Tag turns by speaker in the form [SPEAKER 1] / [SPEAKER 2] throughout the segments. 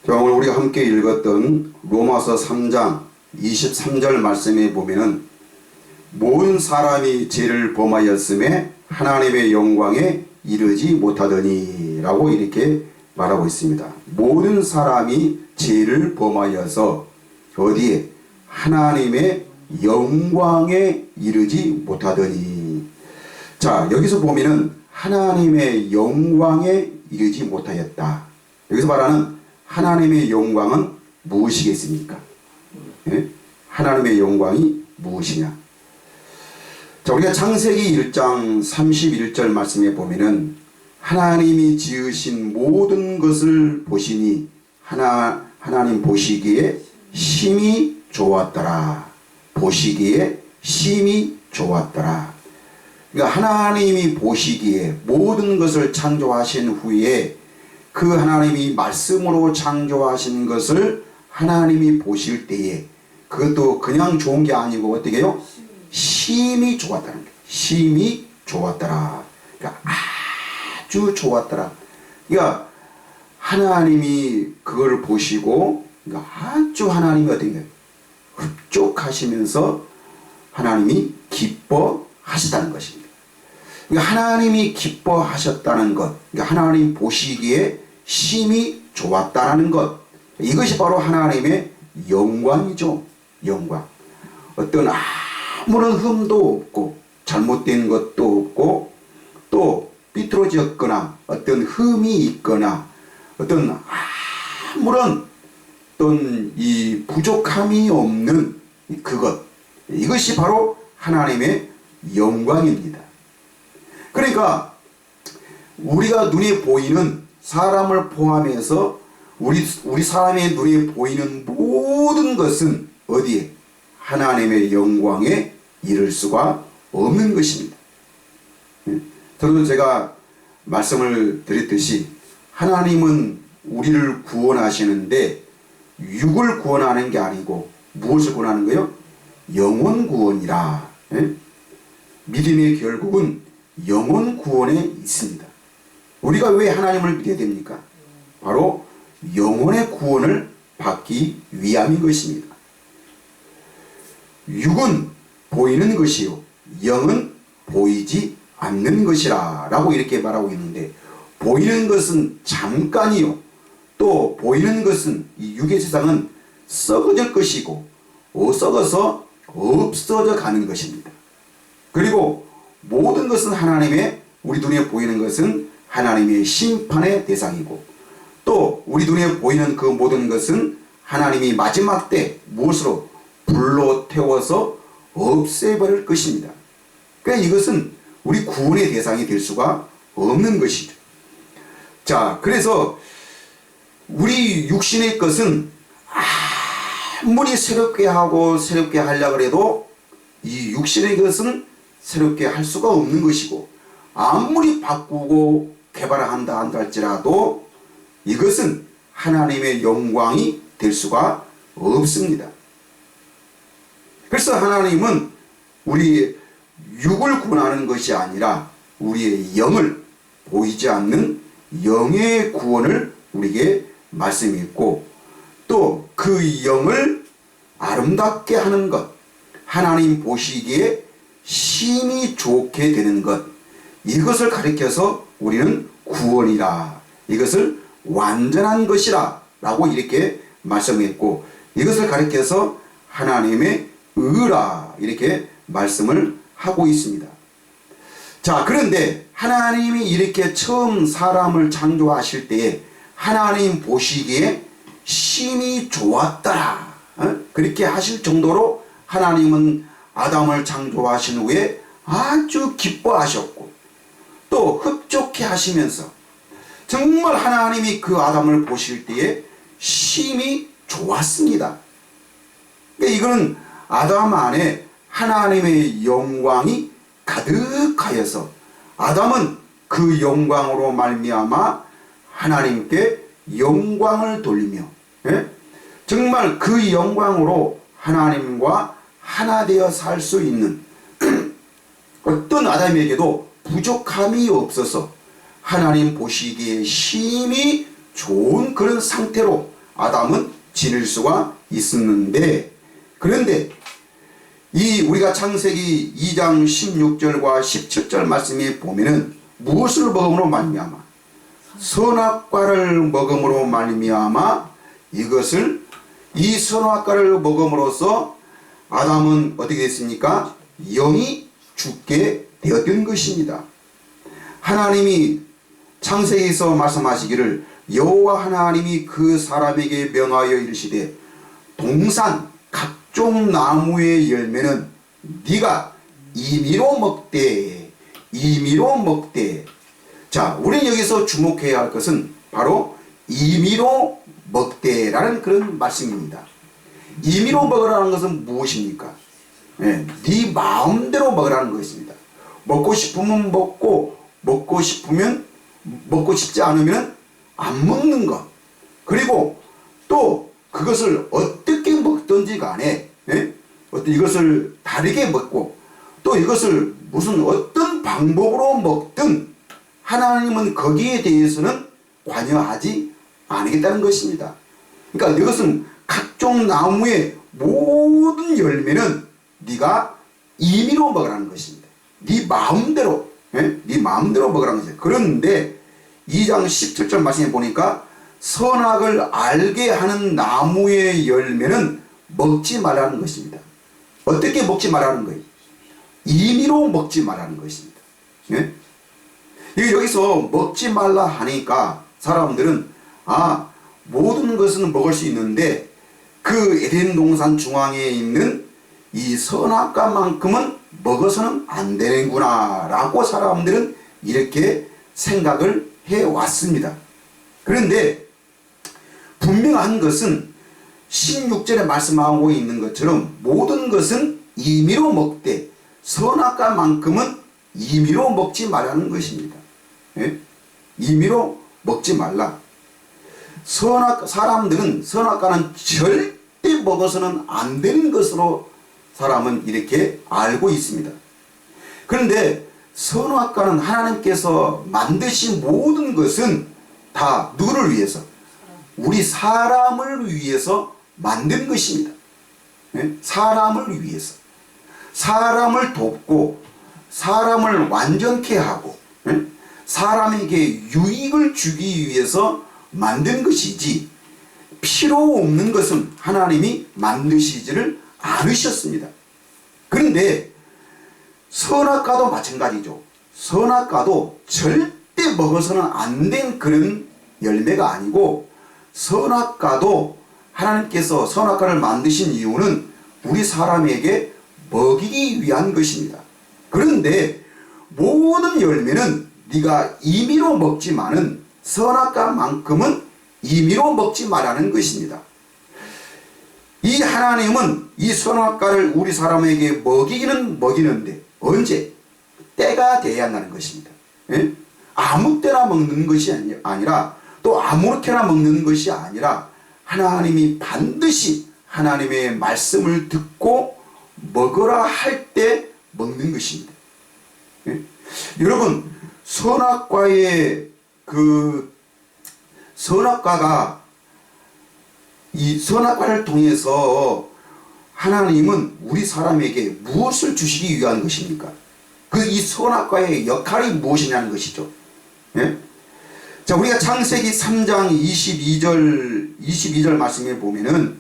[SPEAKER 1] 자, 오늘 우리가 함께 읽었던 로마서 3장 23절 말씀에 보면은 모든 사람이 죄를 범하였음에 하나님의 영광에 이르지 못하더니 라고 이렇게 말하고 있습니다. 모든 사람이 죄를 범하여서 어디에? 하나님의 영광에 이르지 못하더니. 자, 여기서 보면은 하나님의 영광에 이르지 못하였다. 여기서 말하는 하나님의 영광은 무엇이겠습니까? 예? 하나님의 영광이 무엇이냐? 자, 우리가 창세기 1장 31절 말씀에 보면은 하나님이 지으신 모든 것을 보시니 하나님 보시기에 심히 좋았더라. 보시기에 심히 좋았더라. 그러니까 하나님이 보시기에 모든 것을 창조하신 후에 그 하나님이 말씀으로 창조하신 것을 하나님이 보실 때에 그것도 그냥 좋은 게 아니고 어떻게 해요? 심히 좋았다는 거예요. 심히 좋았더라. 그러니까 아주 좋았더라. 그러니까 하나님이 그걸 보시고 그러니까 아주 하나님이 어떻게 해요? 흡족하시면서 하나님이 기뻐하시다는 것입니다. 그러니까 하나님이 기뻐하셨다는 것, 그러니까 하나님 보시기에 심히 좋았다는 것, 이것이 바로 하나님의 영광이죠. 영광. 어떤 아무런 흠도 없고 잘못된 것도 없고 또 삐뚤어졌거나 어떤 흠이 있거나 어떤 아무런 어떤 이 부족함이 없는 그것, 이것이 바로 하나님의 영광입니다. 그러니까 우리가 눈에 보이는 사람을 포함해서 우리 사람의 눈에 보이는 모든 것은 어디에? 하나님의 영광에 이를 수가 없는 것입니다. 저도 제가 말씀을 드렸듯이 하나님은 우리를 구원하시는데 육을 구원하는 게 아니고 무엇을 구원하는 거예요? 영혼 구원이라. 믿음의 결국은 영혼 구원에 있습니다. 우리가 왜 하나님을 믿어야 됩니까? 바로 영혼의 구원을 받기 위함인 것입니다. 육은 보이는 것이요 영은 보이지 않는 것이라 라고 이렇게 말하고 있는데, 보이는 것은 잠깐이요 또 보이는 것은 이 육의 세상은 썩어질 것이고 썩어서 없어져 가는 것입니다. 그리고 모든 것은 하나님의, 우리 눈에 보이는 것은 하나님의 심판의 대상이고 또 우리 눈에 보이는 그 모든 것은 하나님이 마지막 때 무엇으로? 불로 태워서 없애버릴 것입니다. 그러니까 이것은 우리 구원의 대상이 될 수가 없는 것이죠. 자, 그래서 우리 육신의 것은 아무리 새롭게 하고 새롭게 하려고 해도 이 육신의 것은 새롭게 할 수가 없는 것이고, 아무리 바꾸고 개발한다 한다 할지라도 이것은 하나님의 영광이 될 수가 없습니다. 그래서 하나님은 우리 육을 구원하는 것이 아니라 우리의 영을, 보이지 않는 영의 구원을 우리에게 말씀했고, 또 그 영을 아름답게 하는 것, 하나님 보시기에 심히 좋게 되는 것, 이것을 가리켜서 우리는 구원이라, 이것을 완전한 것이라 라고 이렇게 말씀했고, 이것을 가리켜서 하나님의 의라 이렇게 말씀을 하고 있습니다. 자, 그런데 하나님이 이렇게 처음 사람을 창조하실 때에 하나님 보시기에 심히 좋았더라, 그렇게 하실 정도로 하나님은 아담을 창조하신 후에 아주 기뻐하셨고 또 흡족해 하시면서 정말 하나님이 그 아담을 보실 때에 심히 좋았습니다. 그러니까 이거는 아담 안에 하나님의 영광이 가득하여서 아담은 그 영광으로 말미암아 하나님께 영광을 돌리며, 정말 그 영광으로 하나님과 하나 되어 살 수 있는 어떤 아담에게도 부족함이 없어서 하나님 보시기에 심히 좋은 그런 상태로 아담은 지낼 수가 있었는데, 그런데 이 우리가 창세기 2장 16절과 17절 말씀에 보면은 무엇을 먹음으로 말미암아 선악과를 먹음으로 말미암아 이 선악과를 먹음으로써 아담은 어떻게 됐습니까? 영이 죽게 되었던 것입니다. 하나님이 창세기에서 말씀하시기를 여호와 하나님이 그 사람에게 명하여 이르시되 동산 각종 나무의 열매는 네가 임의로 먹되. 자, 우리는 여기서 주목해야 할 것은 바로 임의로 먹되라는 그런 말씀입니다. 임의로 먹으라는 것은 무엇입니까? 네 마음대로 먹으라는 것입니다. 먹고 싶으면 먹고, 먹고 싶지 않으면 안 먹는 것. 그리고 또 그것을 어떻게 먹든지 간에, 이것을 다르게 먹고, 또 이것을 무슨 어떤 방법으로 먹든 하나님은 거기에 대해서는 관여하지 않겠다는 것입니다. 그러니까 이것은 각종 나무의 모든 열매는 네가 임의로 먹으라는 것입니다. 네 마음대로, 네 마음대로 먹으라는 것이에요. 그런데 2장 17절 말씀에 보니까 선악을 알게 하는 나무의 열매는 먹지 말라는 것입니다. 어떻게 먹지 말라는 거예요? 임의로 먹지 말라는 것입니다. 여기서 먹지 말라 하니까 사람들은 모든 것은 먹을 수 있는데 그 에덴 동산 중앙에 있는 이 선악과만큼은 먹어서는 안 되는구나 라고 사람들은 이렇게 생각을 해왔습니다. 그런데 분명한 것은 16절에 말씀하고 있는 것처럼 모든 것은 임의로 먹되 선악과만큼은 임의로 먹지 말라는 것입니다. 임의로 먹지 말라. 사람들은 선악과는 절대 먹어서는 안 되는 것으로 사람은 이렇게 알고 있습니다. 그런데 선악과는 하나님께서 만드신 모든 것은 다 누구를 위해서? 우리 사람을 위해서 만든 것입니다. 사람을 위해서. 사람을 돕고 사람을 완전케 하고 사람에게 유익을 주기 위해서 만든 것이지 필요 없는 것은 하나님이 만드시지를 않으셨습니다. 그런데 선악과도 마찬가지죠. 선악과도 절대 먹어서는 안 된 그런 열매가 아니고, 선악과도 하나님께서 선악과를 만드신 이유는 우리 사람에게 먹이기 위한 것입니다. 그런데 모든 열매는 네가 임의로 먹지만은 선악과만큼은 임의로 먹지 말라는 것입니다. 이 하나님은 이 선악과를 우리 사람에게 먹이기는 먹이는데 언제? 때가 돼야 한다는 것입니다. 아무 때나 먹는 것이 아니라 또 아무렇게나 먹는 것이 아니라 하나님이 반드시 하나님의 말씀을 듣고 먹으라 할 때 먹는 것입니다. 여러분, 선악과가 이 선악과를 통해서 하나님은 우리 사람에게 무엇을 주시기 위한 것입니까? 이 선악과의 역할이 무엇이냐는 것이죠. 자, 우리가 창세기 3장 22절 말씀에 보면은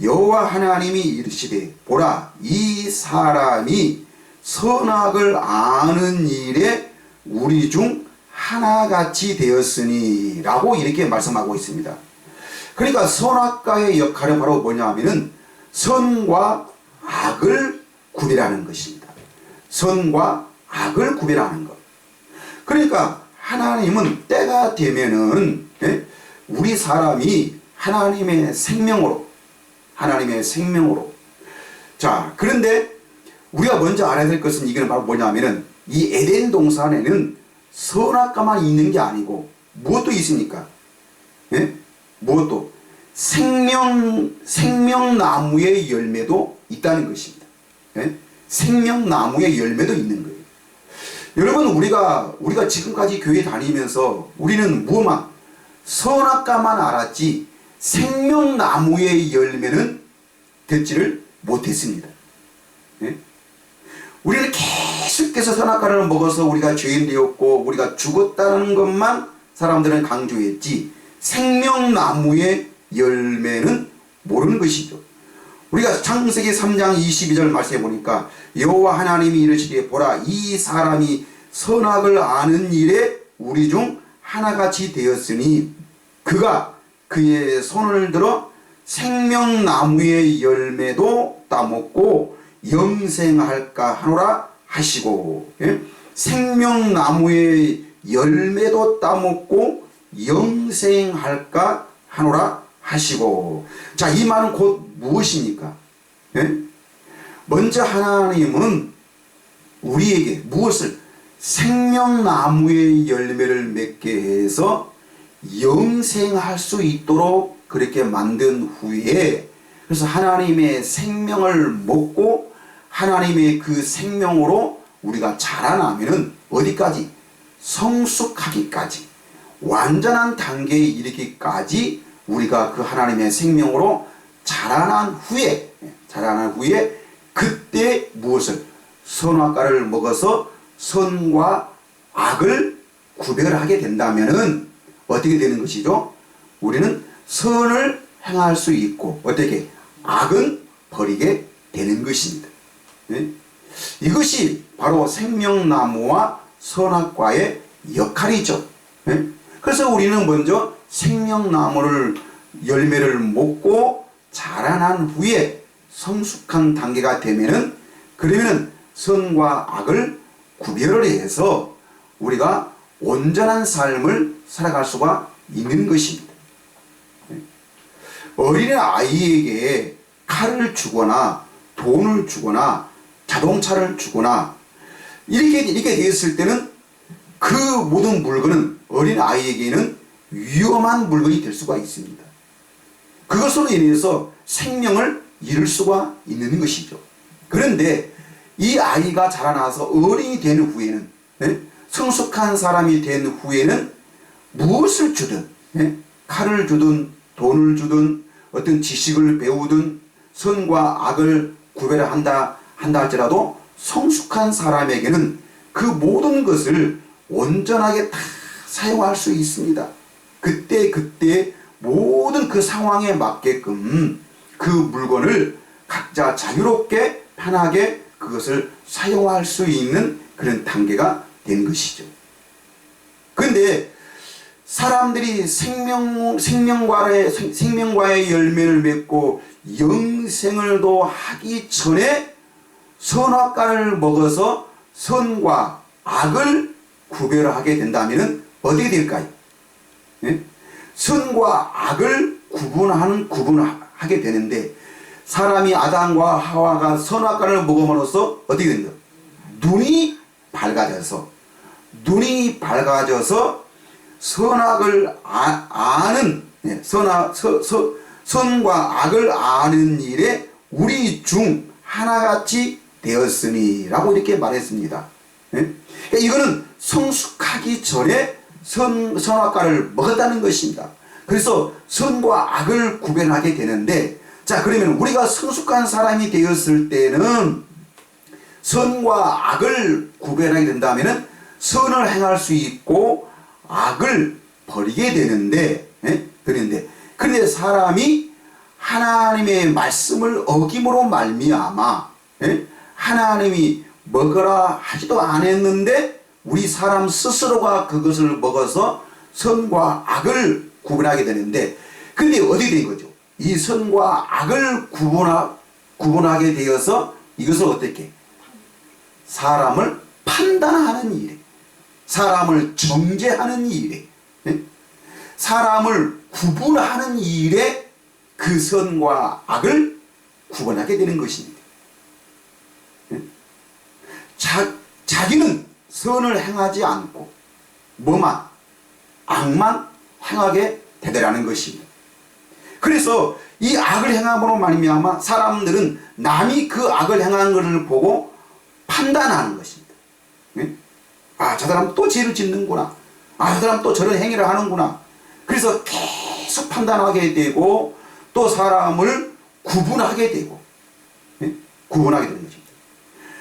[SPEAKER 1] 여호와 하나님이 이르시되 보라 이 사람이 선악을 아는 일에 우리 중 하나같이 되었으니 라고 이렇게 말씀하고 있습니다. 그러니까 선악과의 역할은 바로 뭐냐 하면은 선과 악을 구별하는 것입니다. 선과 악을 구별하는 것. 그러니까 하나님은 때가 되면은 우리 사람이 하나님의 생명으로 자, 그런데 우리가 먼저 알아야 될 것은 이게 바로 뭐냐면은 이 에덴 동산에는 선악과만 있는 게 아니고 무엇도 있습니까? 무엇도 생명나무의 열매도 있다는 것입니다. 생명나무의 열매도 있는 거예요. 여러분, 우리가 지금까지 교회 다니면서 우리는 무엇만 선악과만 알았지 생명나무의 열매는 듣지를 못했습니다. 예? 우리는 계속해서 선악과를 먹어서 우리가 죄인 되었고 우리가 죽었다는 것만 사람들은 강조했지 생명나무의 열매는 모르는 것이죠. 우리가 창세기 3장 22절 말씀해 보니까 여호와 하나님이 이르시되 보라 이 사람이 선악을 아는 일에 우리 중 하나같이 되었으니 그가 그의 손을 들어 생명나무의 열매도 따먹고 영생할까 하노라 하시고 예? 생명나무의 열매도 따먹고 영생할까 하노라 하시고 자, 이 말은 곧 무엇입니까? 예? 먼저 하나님은 우리에게 무엇을 생명나무의 열매를 맺게 해서 영생할 수 있도록 그렇게 만든 후에 그래서 하나님의 생명을 먹고 하나님의 그 생명으로 우리가 자라나면은 어디까지? 성숙하기까지 완전한 단계에 이르기까지 우리가 그 하나님의 생명으로 자라난 후에 그때 무엇을? 선악과를 먹어서 선과 악을 구별하게 된다면은 어떻게 되는 것이죠? 우리는 선을 행할 수 있고 어떻게? 악은 버리게 되는 것입니다. 네? 이것이 바로 생명나무와 선악과의 역할이죠. 네? 그래서 우리는 먼저 생명나무를 열매를 먹고 자라난 후에 성숙한 단계가 되면은 그러면은 선과 악을 구별을 해서 우리가 온전한 삶을 살아갈 수가 있는 것입니다. 어린 아이에게 칼을 주거나 돈을 주거나 자동차를 주거나 이렇게 되었을 때는 그 모든 물건은 어린 아이에게는 위험한 물건이 될 수가 있습니다. 그것으로 인해서 생명을 잃을 수가 있는 것이죠. 그런데 이 아이가 자라나서 어린이 된 후에는 성숙한 사람이 된 후에는 무엇을 주든 칼을 주든 돈을 주든 어떤 지식을 배우든 선과 악을 구별한다 할지라도 성숙한 사람에게는 그 모든 것을 온전하게 다 사용할 수 있습니다. 그때 모든 그 상황에 맞게끔 그 물건을 각자 자유롭게 편하게 그것을 사용할 수 있는 그런 단계가 된 것이죠. 그런데 사람들이 생명과의 열매를 맺고 영생을 하기 전에 선악과를 먹어서 선과 악을 구별하게 된다면 어떻게 될까요? 네? 선과 악을 구분하게 되는데 사람이 아담과 하와가 선악과를 먹음으로써 어떻게 된다? 눈이 밝아져서 선악을 아는 선과 악을 아는 일에 우리 중 하나같이 되었으니 라고 이렇게 말했습니다. 그러니까 이거는 성숙하기 전에 선악과를 먹었다는 것입니다. 그래서 선과 악을 구별하게 되는데 자 그러면 우리가 성숙한 사람이 되었을 때는 선과 악을 구별하게 된다면 선을 행할 수 있고 악을 버리게 되는데 그런데 사람이 하나님의 말씀을 어김으로 말미암아 하나님이 먹으라 하지도 않았는데 우리 사람 스스로가 그것을 먹어서 선과 악을 구분하게 되는데 근데 어디 된 거죠? 이 선과 악을 구분하게 되어서 이것을 어떻게 사람을 판단하는 일에 사람을 정죄하는 일에 사람을 구분하는 일에 그 선과 악을 구분하게 되는 것입니다. 자기는 선을 행하지 않고 악만 행하게 되더라는 것입니다. 그래서 이 악을 행함으로 말미암아 사람들은 남이 그 악을 행하는 것을 보고 판단하는 것입니다. 아, 저 사람 또 죄를 짓는구나. 아, 저 사람 또 저런 행위를 하는구나. 그래서 계속 판단하게 되고 또 사람을 구분하게 되고, 예? 구분하게 되는 것입니다.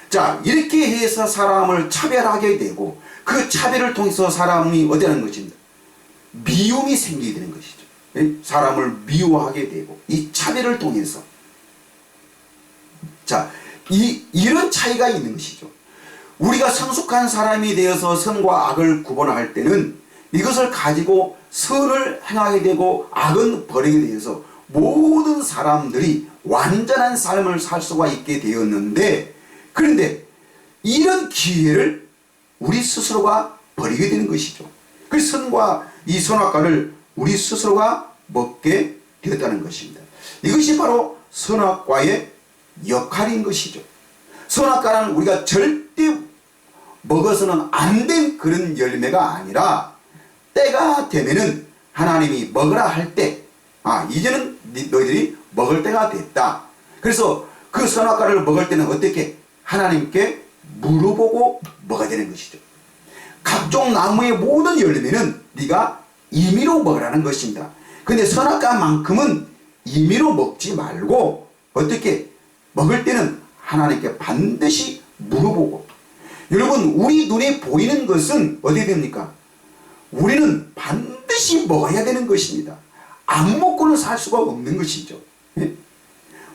[SPEAKER 1] 자, 이렇게 해서 사람을 차별하게 되고 그 차별을 통해서 사람이 어디하는 것입니다. 미움이 생기게 되는 것이죠. 예? 사람을 미워하게 되고 이 차별을 통해서, 자, 이런 차이가 있는 것이죠. 우리가 성숙한 사람이 되어서 선과 악을 구분할 때는 이것을 가지고 선을 행하게 되고 악은 버리게 되어서 모든 사람들이 완전한 삶을 살 수가 있게 되었는데, 그런데 이런 기회를 우리 스스로가 버리게 되는 것이죠. 그 선과 이 선악과를 우리 스스로가 먹게 되었다는 것입니다. 이것이 바로 선악과의 역할인 것이죠. 선악과는 우리가 절대 먹어서는 안 된 그런 열매가 아니라 때가 되면은 하나님이 먹으라 할 때, 이제는 너희들이 먹을 때가 됐다. 그래서 그 선악과를 먹을 때는 어떻게? 하나님께 물어보고 먹어야 되는 것이죠. 각종 나무의 모든 열매는 네가 임의로 먹으라는 것입니다. 근데 선악과만큼은 임의로 먹지 말고 어떻게? 먹을 때는 하나님께 반드시 물어보고. 여러분, 우리 눈에 보이는 것은 어디 됩니까? 우리는 반드시 먹어야 되는 것입니다. 안 먹고는 살 수가 없는 것이죠.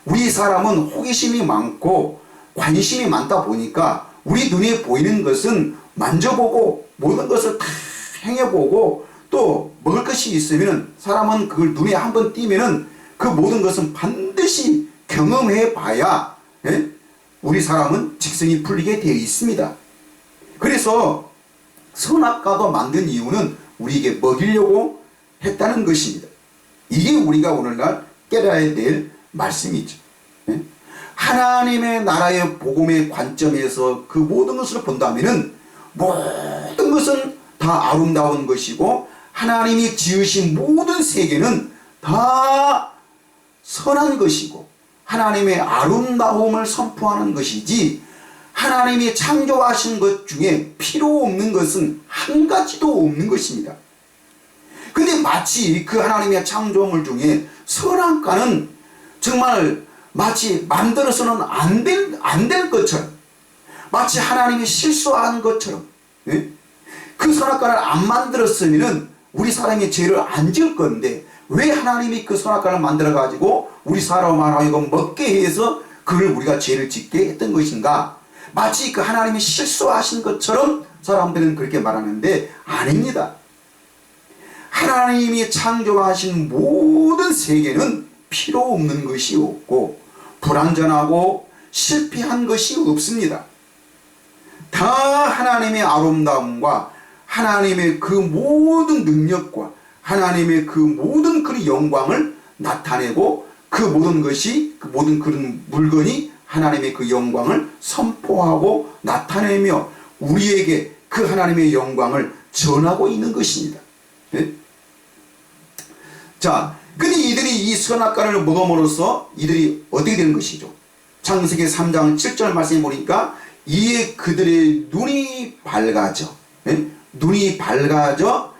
[SPEAKER 1] 우리 사람은 호기심이 많고 관심이 많다 보니까 우리 눈에 보이는 것은 만져보고 모든 것을 다 행해보고 또 먹을 것이 있으면 사람은 그걸 눈에 한번 띄면은 그 모든 것은 반드시 경험해 봐야 우리 사람은 직성이 풀리게 되어 있습니다. 그래서 선악과도 만든 이유는 우리에게 먹이려고 했다는 것입니다. 이게 우리가 오늘날 깨달아야 될 말씀이죠. 하나님의 나라의 복음의 관점에서 그 모든 것을 본다면은 모든 것은 다 아름다운 것이고 하나님이 지으신 모든 세계는 다 선한 것이고 하나님의 아름다움을 선포하는 것이지, 하나님이 창조하신 것 중에 필요 없는 것은 한 가지도 없는 것입니다. 근데 마치 그 하나님의 창조물 중에 선악과는 정말 마치 만들어서는 안 될 것처럼, 마치 하나님이 실수한 것처럼, 그 선악과를 안 만들었으면 우리 사람이 죄를 안 지을 건데 왜 하나님이 그 선악과를 만들어 가지고 우리 사람을 하여금 먹게 해서 그걸 우리가 죄를 짓게 했던 것인가? 마치 그 하나님이 실수하신 것처럼 사람들은 그렇게 말하는데 아닙니다. 하나님이 창조하신 모든 세계는 필요 없는 것이 없고 불완전하고 실패한 것이 없습니다. 다 하나님의 아름다움과 하나님의 그 모든 능력과 하나님의 그 모든 그 영광을 나타내고 그 모든 것이, 그 모든 그런 물건이 하나님의 그 영광을 선포하고 나타내며 우리에게 그 하나님의 영광을 전하고 있는 것입니다. 네? 자, 근데 이들이 이 선악과를 먹음으로써 이들이 어떻게 되는 것이죠? 창세기 3장 7절 말씀에 보니까 이에 그들의 눈이 밝아져, 눈이 밝아져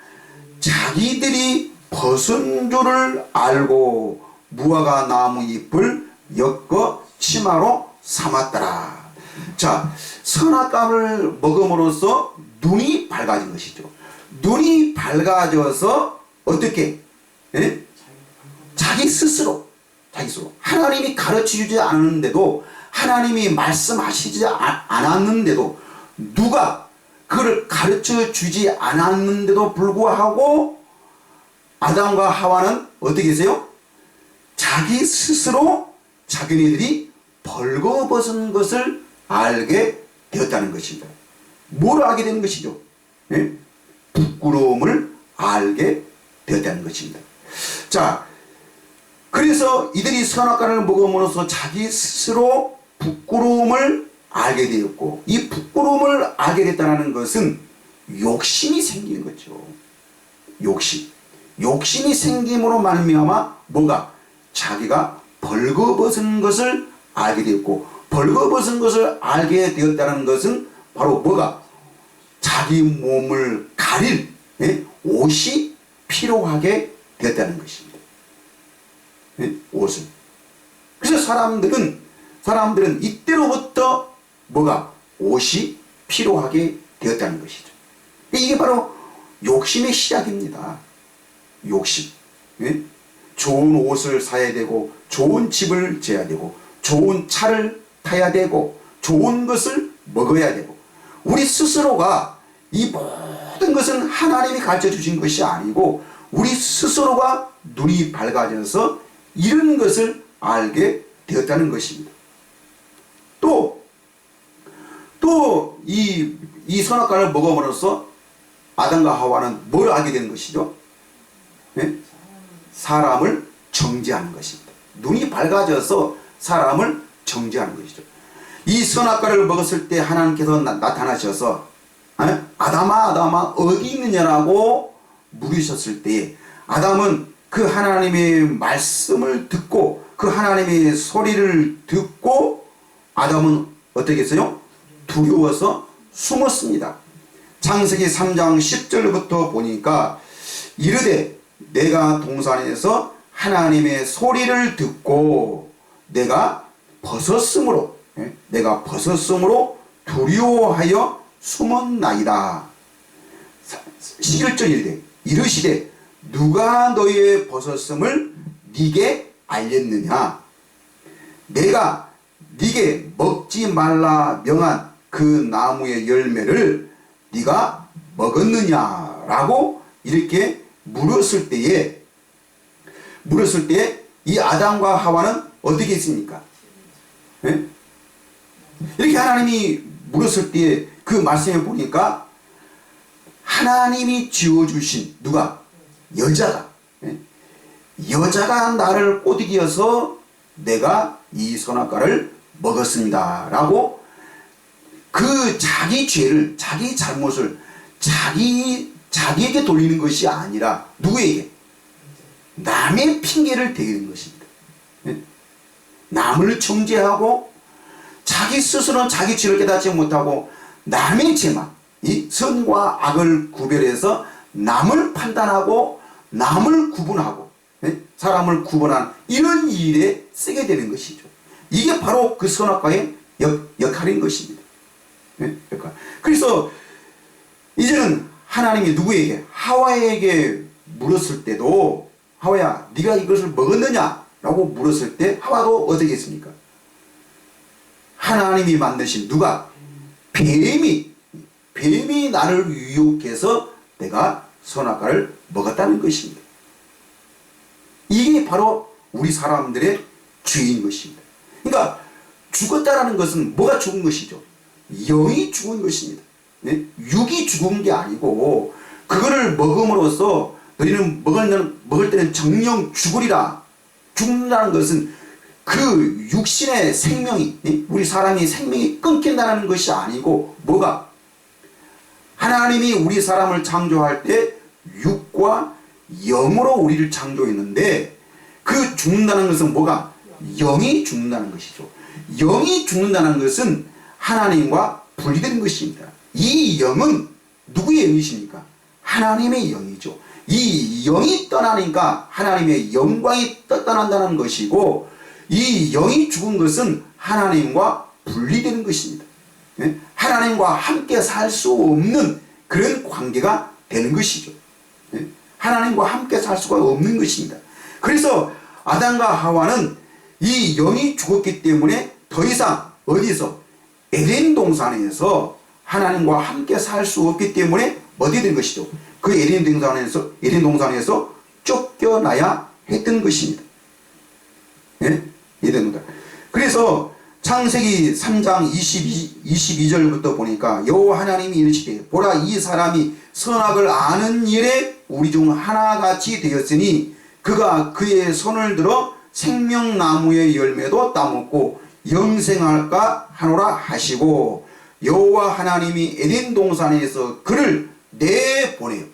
[SPEAKER 1] 자기들이 벗은 줄을 알고 무화과 나무 잎을 엮어 치마로 삼았더라. 자, 선악과를 먹음으로써 눈이 밝아진 것이죠. 눈이 밝아져서 어떻게? 자기 스스로 하나님이 가르쳐주지 않았는데도, 하나님이 말씀하시지 않았는데도, 누가 그를 가르쳐주지 않았는데도 불구하고 아담과 하와는 어떻게 계세요? 자기 스스로 자기네들이 벌거벗은 것을 알게 되었다는 것입니다. 뭘 알게 되는 것이죠? 부끄러움을 알게 되었다는 것입니다. 자, 그래서 이들이 선악과를 먹음으로써 자기 스스로 부끄러움을 알게 되었고, 이 부끄러움을 알게 됐다는 것은 욕심이 생기는 거죠. 욕심이 생김으로 말미암아 뭐가? 자기가 벌거벗은 것을 알게 되었고, 벌거벗은 것을 알게 되었다는 것은 바로 뭐가? 자기 몸을 가릴 옷이 필요하게 되었다는 것입니다. 네? 옷을. 그래서 사람들은 이때로부터 뭐가? 옷이 필요하게 되었다는 것이죠. 이게 바로 욕심의 시작입니다. 욕심. 네? 좋은 옷을 사야 되고, 좋은 집을 지어야 되고, 좋은 차를 타야 되고, 좋은 것을 먹어야 되고, 우리 스스로가 이 모든 것은 하나님이 가르쳐 주신 것이 아니고 우리 스스로가 눈이 밝아져서 이런 것을 알게 되었다는 것입니다. 또 이 선악과를 먹음으로써 아담과 하와는 뭘 알게 되는 것이죠? 네? 사람을 정죄하는 것입니다. 눈이 밝아져서 사람을 정죄하는 것이죠. 이 선악과를 먹었을 때 하나님께서 나타나셔서 아담아 어디 있느냐라고 물으셨을 때 아담은 그 하나님의 말씀을 듣고 그 하나님의 소리를 듣고 아담은 어떻게 했어요? 두려워서 숨었습니다. 창세기 3장 10절부터 보니까 이르되 내가 동산에서 하나님의 소리를 듣고 내가 벗었으므로 두려워하여 숨었나이다. 11절 이르시되 누가 너의 벗었음을 네게 알렸느냐? 내가 네게 먹지 말라 명한 그 나무의 열매를 네가 먹었느냐라고 이렇게 물었을 때에 이 아담과 하와는 어떻게 했습니까? 네? 이렇게 하나님이 물었을 때에 그 말씀에 보니까 하나님이 지어주신 누가? 여자가. 여자가 나를 꼬드기어서 내가 이 선악과를 먹었습니다. 라고 그 자기 죄를, 자기 잘못을 자기에게 돌리는 것이 아니라 누구에게? 남의 핑계를 대는 것입니다. 남을 정죄하고 자기 스스로는 자기 죄를 깨닫지 못하고 남의 죄만, 이 선과 악을 구별해서 남을 판단하고 남을 구분하고 사람을 구분한 이런 일에 쓰게 되는 것이죠. 이게 바로 그 선악과의 역할인 것입니다. 그래서 이제는 하나님이 누구에게? 하와에게 물었을 때도 하와야 네가 이것을 먹었느냐? 라고 물었을 때 하와도 어떻게 했습니까? 하나님이 만드신 누가? 뱀이 나를 유혹해서 내가 선악과를 먹었다는 것입니다. 이게 바로 우리 사람들의 죄인 것입니다. 그러니까 죽었다라는 것은 뭐가 죽은 것이죠? 영이 죽은 것입니다. 네? 육이 죽은 게 아니고 그거를 먹음으로써 너희는 먹을 때는 정령 죽으리라. 죽는다는 것은 그 육신의 생명이, 우리 사람이 생명이 끊긴다는 것이 아니고 뭐가? 하나님이 우리 사람을 창조할 때 육과 영으로 우리를 창조했는데 그 죽는다는 것은 뭐가? 영이 죽는다는 것이죠. 영이 죽는다는 것은 하나님과 분리되는 것입니다. 이 영은 누구의 영이십니까? 하나님의 영이죠. 이 영이 떠나니까 하나님의 영광이 떠난다는 것이고 이 영이 죽은 것은 하나님과 분리되는 것입니다. 하나님과 함께 살 수 없는 그런 관계가 되는 것이죠. 하나님과 함께 살 수가 없는 것입니다. 그래서 아담과 하와는 이 영이 죽었기 때문에 더 이상 어디서? 에덴 동산에서 하나님과 함께 살 수 없기 때문에 어디 된 것이죠? 그 에덴 동산에서 쫓겨나야 했던 것입니다. 에덴 동산. 그래서 창세기 3장 22절부터 보니까 여호와 하나님이 이르시되 보라 이 사람이 선악을 아는 일에 우리 중 하나같이 되었으니 그가 그의 손을 들어 생명나무의 열매도 따먹고 영생할까 하노라 하시고 여호와 하나님이 에덴 동산에서 그를 내보내요.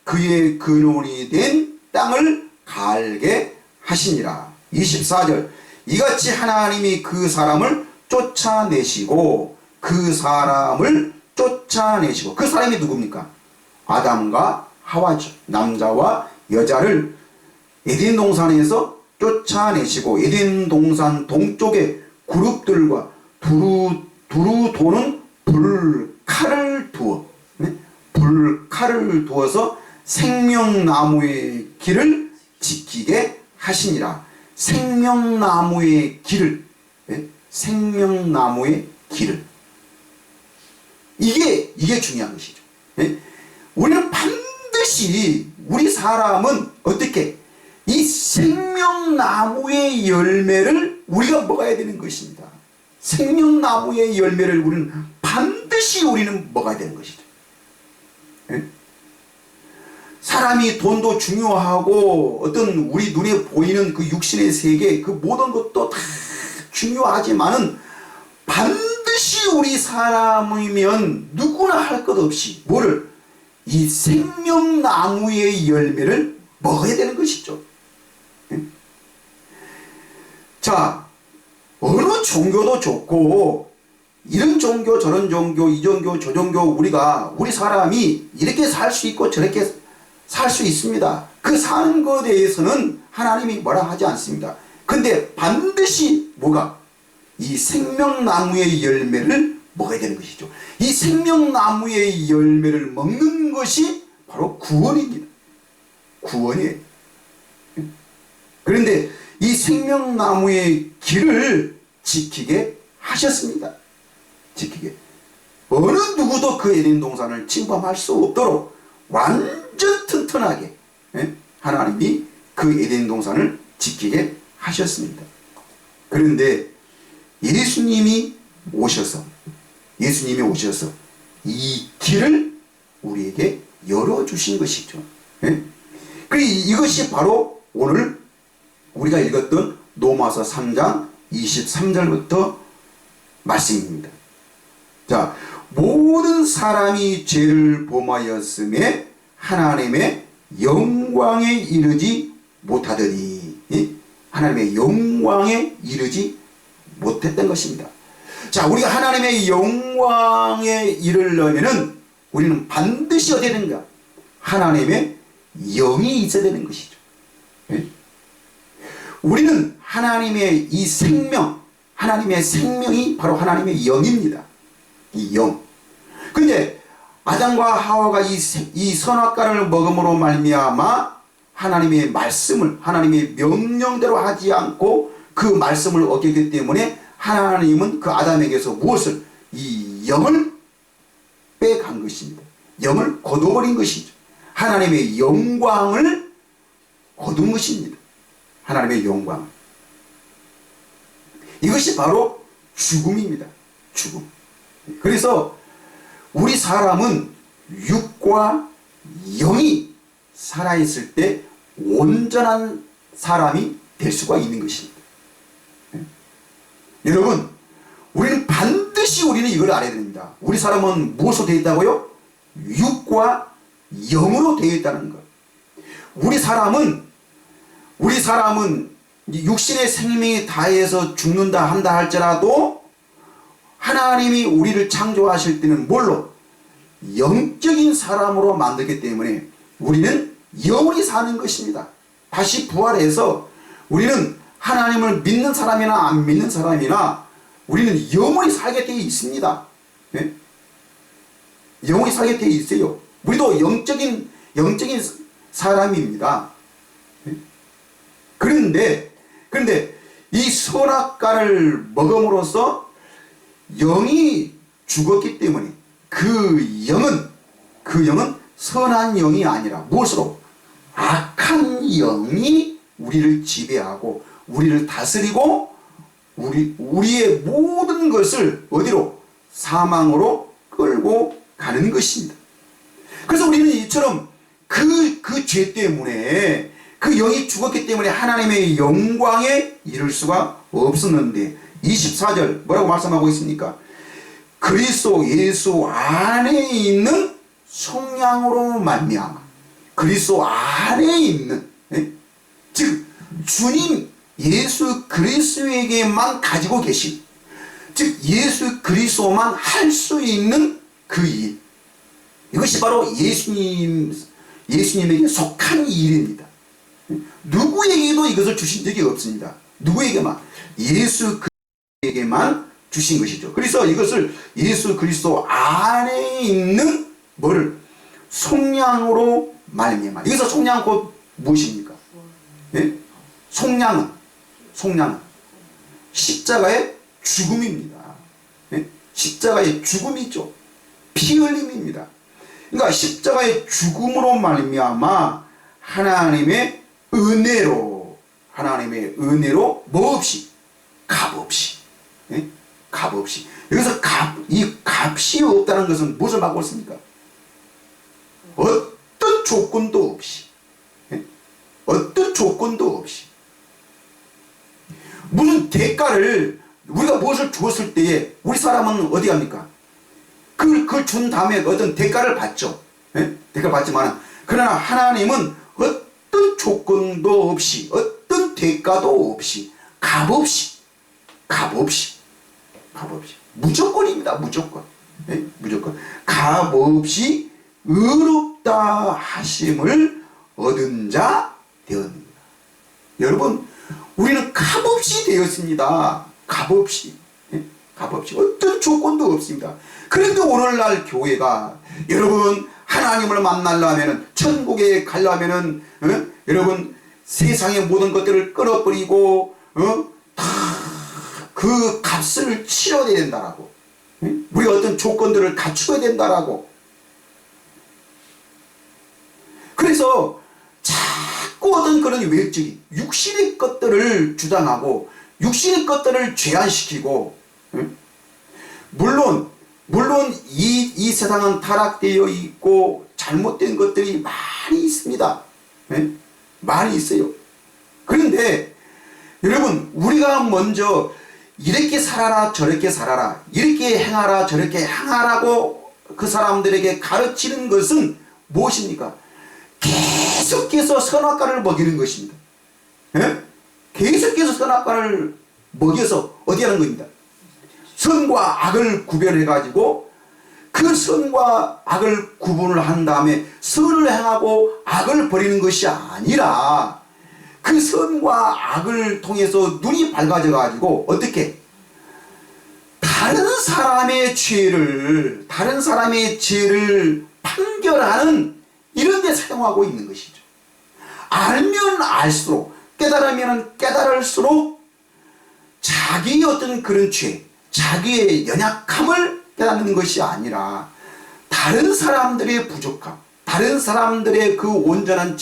[SPEAKER 1] 그의 근원이 된 땅을 갈게 하시니라. 24절 이같이 하나님이 그 사람을 쫓아내시고 그 사람이 누굽니까? 아담과 하와죠. 남자와 여자를 에덴 동산에서 쫓아내시고 에덴 동산 동쪽에 그룹들과 두루 도는 불칼을 두어, 불칼을 두어서 생명나무의 길을 지키게 하시니라. 생명나무의 길을, 생명나무의 길을. 이게 중요한 것이죠. 우리는 반드시 우리 사람은 어떻게 이 생명나무의 열매를 우리가 먹어야 되는 것입니다. 생명나무의 열매를 우리는 반드시 먹어야 되는 것이죠. 사람이 돈도 중요하고 어떤 우리 눈에 보이는 그 육신의 세계 그 모든 것도 다 중요하지만은 반드시 우리 사람이면 누구나 할 것 없이 뭐를 이 생명나무의 열매를 먹어야 되는 것이죠. 자, 어느 종교도 좋고 이런 종교 저런 종교 이 종교 저 종교 우리 사람이 이렇게 살 수 있고 저렇게 살 수 있습니다. 그 사는 것에 대해서는 하나님이 뭐라 하지 않습니다. 근데 반드시 뭐가 이 생명나무의 열매를 먹어야 되는 것이죠. 이 생명나무의 열매를 먹는 것이 바로 구원입니다. 구원이에요. 그런데 이 생명나무의 길을 지키게 하셨습니다. 지키게. 어느 누구도 그 에덴 동산을 침범할 수 없도록 완전 튼튼하게 하나님이 그 에덴 동산을 지키게 하셨습니다. 그런데 예수님이 오셔서 이 길을 우리에게 열어주신 것이죠. 이것이 바로 오늘 우리가 읽었던 로마서 3장 23절부터 말씀입니다. 자, 모든 사람이 죄를 범하였음에 하나님의 영광에 이르지 못하더니, 하나님의 영광에 이르지 못했던 것입니다. 자, 우리가 하나님의 영광에 이르려면은 우리는 반드시 어떻게 되는가? 하나님의 영이 있어야 되는 것이죠. 우리는 하나님의 이 생명, 하나님의 생명이 바로 하나님의 영입니다. 이 영. 근데 아담과 하와가 이 선악과를 먹음으로 말미암아 하나님의 말씀을, 하나님의 명령대로 하지 않고 그 말씀을 어겼기 때문에 하나님은 그 아담에게서 무엇을? 이 영을 빼간 것입니다. 영을 거둬버린 것이죠. 하나님의 영광을 거둔 것입니다. 하나님의 영광. 이것이 바로 죽음입니다. 죽음. 그래서 우리 사람은 육과 영이 살아있을 때 온전한 사람이 될 수가 있는 것입니다. 여러분, 우리는 반드시 이걸 알아야 됩니다. 우리 사람은 무엇으로 되어 있다고요? 육과 영으로 되어 있다는 것. 우리 사람은 육신의 생명이 다해서 죽는다 한다 할지라도 하나님이 우리를 창조하실 때는 뭘로? 영적인 사람으로 만들기 때문에 우리는 영원히 사는 것입니다. 다시 부활해서 우리는 하나님을 믿는 사람이나 안 믿는 사람이나 우리는 영원히 살게 되어 있습니다. 네? 영원히 살게 되어 있어요. 우리도 영적인 사람입니다. 네? 그런데 이 선악과를 먹음으로써 영이 죽었기 때문에 그 영은 선한 영이 아니라 무엇으로? 악한 영이 우리를 지배하고 우리를 다스리고 우리의 모든 것을 어디로? 사망으로 끌고 가는 것입니다. 그래서 우리는 이처럼 그 죄 때문에 그 영이 죽었기 때문에 하나님의 영광에 이를 수가 없었는데 24절 뭐라고 말씀하고 있습니까? 그리스도 예수 안에 있는 속량으로 말미암아 그리스도 안에 있는 즉 주님 예수 그리스도에게만 가지고 계신 즉 예수 그리스도만 할 수 있는 그 일 이것이 바로 예수님에게 속한 일입니다. 누구에게도 이것을 주신 적이 없습니다. 누구에게만? 예수 그리스도에게만 주신 것이죠. 그래서 이것을 예수 그리스도 안에 있는 뭐를 속량으로 말미암아. 여기서 속량 곧 무엇입니까? 예? 속량은 십자가의 죽음입니다. 예? 십자가의 죽음이죠. 피 흘림입니다. 그러니까 십자가의 죽음으로 말미암아 하나님의 은혜로 뭐 없이 값없이, 예? 값없이. 여기서 이 값이 없다는 것은 무엇을 말하고 있습니까? 어떤 조건도 없이, 예? 어떤 조건도 없이 무슨 대가를 우리가 무엇을 주었을 때에 우리 사람은 어디 갑니까? 그걸 준 다음에 어떤 대가를 받죠. 예? 대가를 받지만 그러나 하나님은 어떤 조건도 없이 어떤 대가도 없이 값없이 무조건입니다. 무조건. 예? 무조건 값없이 의롭다 하심을 얻은 자 되었습니다. 여러분, 우리는 값없이 되었습니다. 값없이. 예? 값없이. 어떤 조건도 없습니다. 그런데 오늘날 교회가 여러분 하나님을 만나려면 천국에 가려면 여러분 세상의 모든 것들을 끊어버리고 다 그 값을 치러야 된다라고. 예? 우리가 어떤 조건들을 갖추어야 된다라고. 그래서 자꾸 어떤 그런 외적인 육신의 것들을 주장하고 육신의 것들을 제한시키고, 물론 이 세상은 타락되어 있고 잘못된 것들이 많이 있습니다. 많이 있어요. 그런데 여러분, 우리가 먼저 이렇게 살아라 저렇게 살아라 이렇게 행하라 저렇게 행하라고 그 사람들에게 가르치는 것은 무엇입니까? 계속해서 선악과를 먹이는 것입니다. 예? 계속해서 선악과를 먹여서 어디 하는 겁니다? 선과 악을 구별해 가지고 그 선과 악을 구분을 한 다음에 선을 행하고 악을 버리는 것이 아니라 그 선과 악을 통해서 눈이 밝아져 가지고 어떻게 다른 사람의 죄를 판결하는 이런 데 사용하고 있는 것이죠. 알면 알수록, 깨달으면 깨달을수록 자기의 어떤 그런 죄, 자기의 연약함을 깨닫는 것이 아니라 다른 사람들의 부족함, 다른 사람들의 그 온전한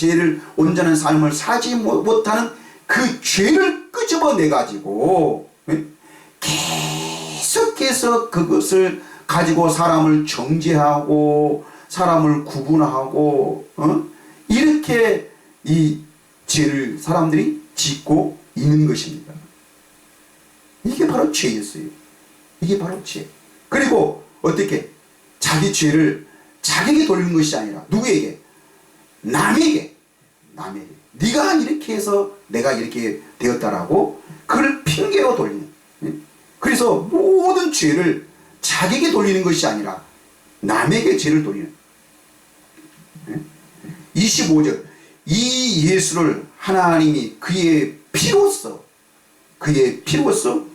[SPEAKER 1] 삶을 살지 못하는 그 죄를 끄집어내 가지고 계속해서 그것을 가지고 사람을 정죄하고 사람을 구분하고 이렇게 이 죄를 사람들이 짓고 있는 것입니다. 이게 바로 죄였어요. 이게 바로 죄. 그리고 어떻게 자기 죄를 자기에게 돌리는 것이 아니라 누구에게? 남에게. 네가 이렇게 해서 내가 이렇게 되었다라고 그걸 핑계로 돌리는. 그래서 모든 죄를 자기에게 돌리는 것이 아니라 남에게 죄를 돌리는. 25절. 이 예수를 하나님이 그의 피로써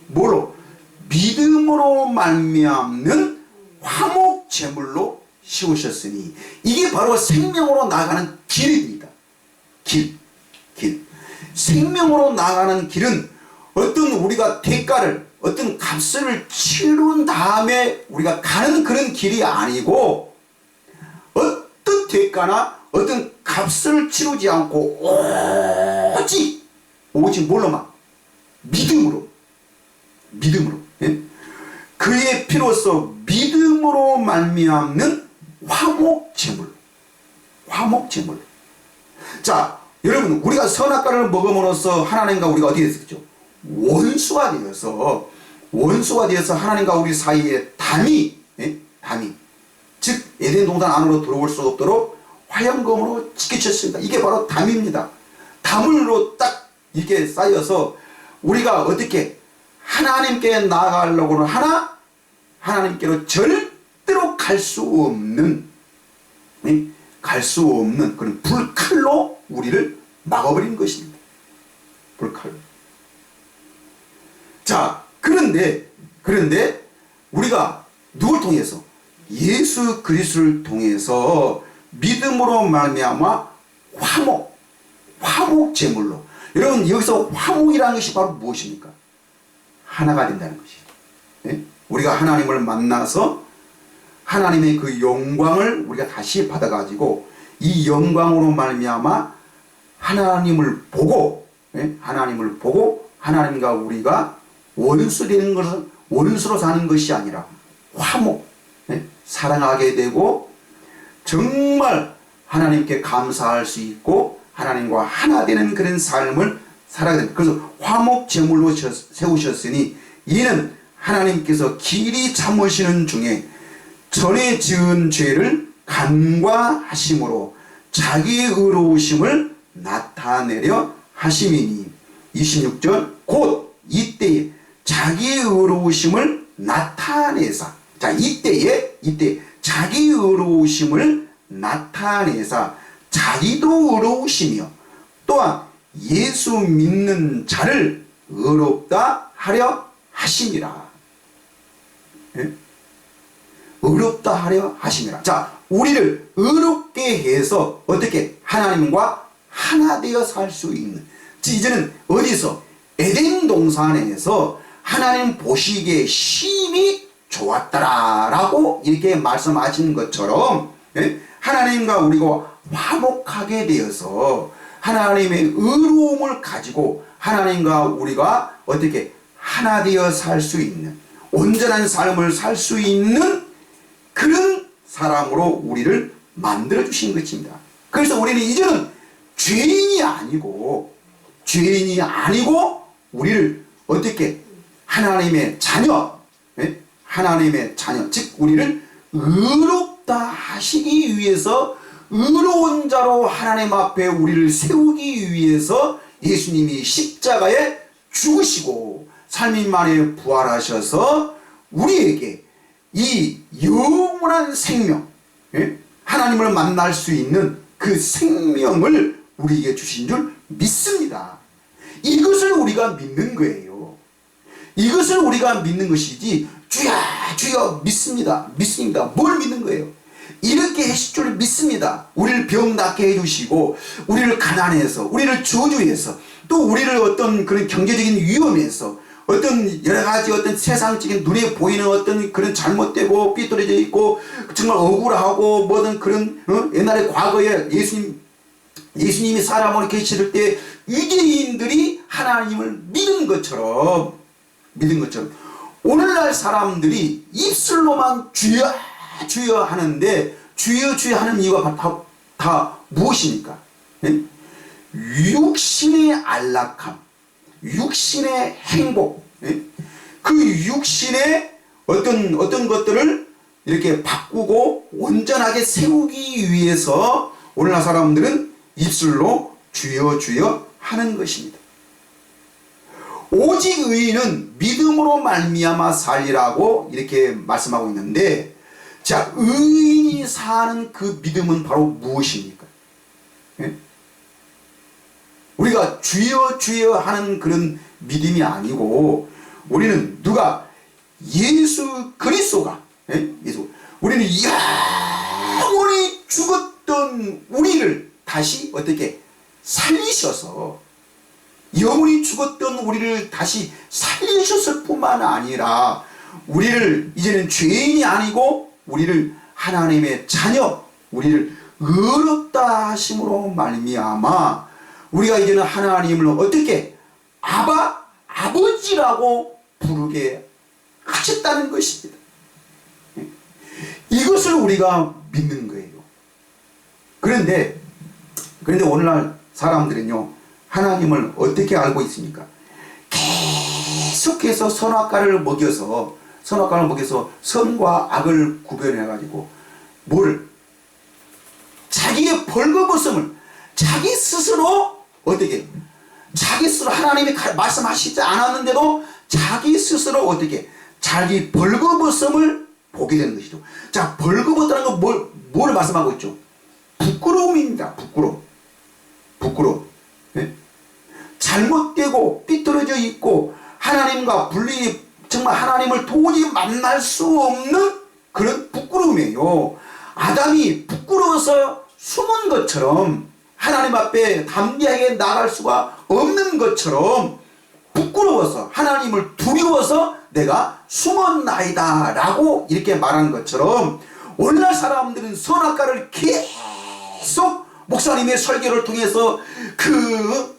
[SPEAKER 1] 뭐로? 믿음으로 말미암는 화목 제물로 씌우셨으니 이게 바로 생명으로 나가는 길입니다. 길. 생명으로 나가는 길은 어떤 우리가 대가를 어떤 값을 치른 다음에 우리가 가는 그런 길이 아니고 어떤 대가나 어떤 값을 치르지 않고 오직 뭘로만? 믿음으로. 예? 그의 피로써 믿음으로 말미암는 화목제물. 자, 여러분, 우리가 선악과를 먹음으로써 하나님과 우리가 어떻게 됐었죠? 원수가 되어서 하나님과 우리 사이에 담이, 즉 에덴 동산 안으로 들어올 수 없도록 화형검으로 지켜졌습니다. 이게 바로 담입니다. 담으로 딱 이렇게 쌓여서 우리가 어떻게 하나님께 나아가려고는 하나 하나님께로 절대로 갈 수 없는 갈 수 없는 그런 불칼로 우리를 막아버린 것입니다. 불칼로. 자, 그런데 우리가 누굴 통해서? 예수 그리스도를 통해서 믿음으로 말미암아 화목 제물로. 여러분, 여기서 화목이라는 것이 바로 무엇입니까? 하나가 된다는 것이죠. 네? 우리가 하나님을 만나서 하나님의 그 영광을 우리가 다시 받아가지고 이 영광으로 말미암아 하나님을 보고, 네? 하나님을 보고 하나님과 우리가 원수 되는 것은 원수로 사는 것이 아니라 화목, 네? 사랑하게 되고 정말 하나님께 감사할 수 있고 하나님과 하나 되는 그런 삶을 살아야 됩니다. 그래서 화목 제물로 세우셨으니 이는 하나님께서 길이 참으시는 중에 전에 지은 죄를 간과하심으로 자기의 의로우심을 나타내려 하심이니 26절 곧 이때에 자기의 의로우심을 나타내사. 자, 이때 자기의 의로우심을 나타내사 자기도 의로우시며 또한 예수 믿는 자를 의롭다 하려 하심이라. 예? 의롭다 하려 하심이라. 자, 우리를 의롭게 해서 어떻게 하나님과 하나 되어 살 수 있는. 이제는 어디서? 에덴 동산에서 하나님 보시기에 심히 좋았더라라고 이렇게 말씀하신 것처럼, 예? 하나님과 우리가 화목하게 되어서 하나님의 의로움을 가지고 하나님과 우리가 어떻게 하나 되어 살 수 있는 온전한 삶을 살 수 있는 그런 사람으로 우리를 만들어 주신 것입니다. 그래서 우리는 이제는 죄인이 아니고 우리를 어떻게 하나님의 자녀, 하나님의 자녀, 즉 우리를 의롭다 하시기 위해서 의로운 자로 하나님 앞에 우리를 세우기 위해서 예수님이 십자가에 죽으시고 3일 만에 부활하셔서 우리에게 이 영원한 생명, 하나님을 만날 수 있는 그 생명을 우리에게 주신 줄 믿습니다. 이것을 우리가 믿는 거예요. 이것을 우리가 믿는 것이지 주여 주여 믿습니다. 뭘 믿는 거예요? 이렇게 하실 줄 믿습니다. 우리를 병 낫게 해주시고 우리를 가난해서 우리를 저주해서 또 우리를 어떤 그런 경제적인 위험에서 어떤 여러가지 어떤 세상적인 눈에 보이는 어떤 그런 잘못되고 삐뚤어져 있고 정말 억울하고 뭐든 그런 옛날에 과거에 예수님이 사람으로 계실 때 유대인들이 하나님을 믿은 것처럼 오늘날 사람들이 입술로만 주여 주여 하는데 주여 주여 하는 이유가 다 무엇입니까? 육신의 안락함, 육신의 행복, 그 육신의 어떤 것들을 이렇게 바꾸고 온전하게 세우기 위해서 오늘날 사람들은 입술로 주여 주여 하는 것입니다. 오직 의인은 믿음으로 말미암아 살리라고 이렇게 말씀하고 있는데, 자, 의인이 사는 그 믿음은 바로 무엇입니까? 우리가 주여 주여 하는 그런 믿음이 아니고 우리는 누가 예수 그리스도가 우리는 영원히 죽었던 우리를 다시 어떻게 살리셔서 영원히 죽었던 우리를 다시 살리셨을 뿐만 아니라 우리를 이제는 죄인이 아니고 우리를 하나님의 자녀, 우리를 의롭다 하심으로 말미암아 우리가 이제는 하나님을 어떻게 아버지라고 부르게 하셨다는 것입니다. 이것을 우리가 믿는 거예요. 그런데 오늘날 사람들은요, 하나님을 어떻게 알고 있습니까? 계속해서 선악과를 먹여서 선과 악을 구별해가지고 자기의 벌거벗음을 자기 스스로 하나님이 말씀하시지 않았는데도 자기 스스로 자기 벌거벗음을 보게 되는 것이죠. 자, 벌거벗다는 건 뭘 말씀하고 있죠? 부끄러움입니다. 부끄러움. 예? 잘못되고 삐뚤어져 있고 하나님과 분리, 정말 하나님을 도저히 만날 수 없는 그런 부끄러움이에요. 아담이 부끄러워서 숨은 것처럼, 하나님 앞에 담대하게 나갈 수가 없는 것처럼, 부끄러워서, 하나님을 두려워서 내가 숨었나이다 라고 이렇게 말한 것처럼, 오늘날 사람들은 선악과를 계속 목사님의 설교를 통해서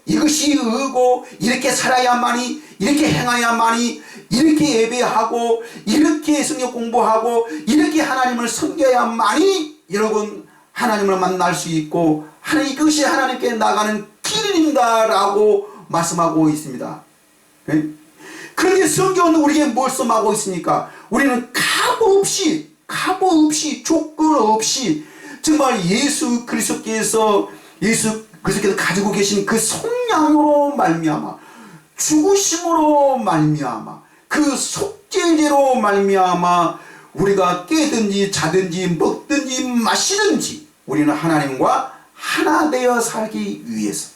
[SPEAKER 1] 이것이 의고, 이렇게 살아야만이, 이렇게 행해야만이, 이렇게 예배하고, 이렇게 성경 공부하고, 이렇게 하나님을 섬겨야만이 여러분 하나님을 만날 수 있고, 이것이 하나님께 나가는 길입니다 라고 말씀하고 있습니다. 네? 그런데 성경은 우리에게 뭘 말씀하고 있습니까? 우리는 가보 없이 조건 없이 정말 예수 그리스도께서 가지고 계신 그 성량으로 말미암아, 죽으심으로 말미암아, 그 속죄제로 말미암아 우리가 깨든지 자든지 먹든지 마시든지 우리는 하나님과 하나 되어 살기 위해서,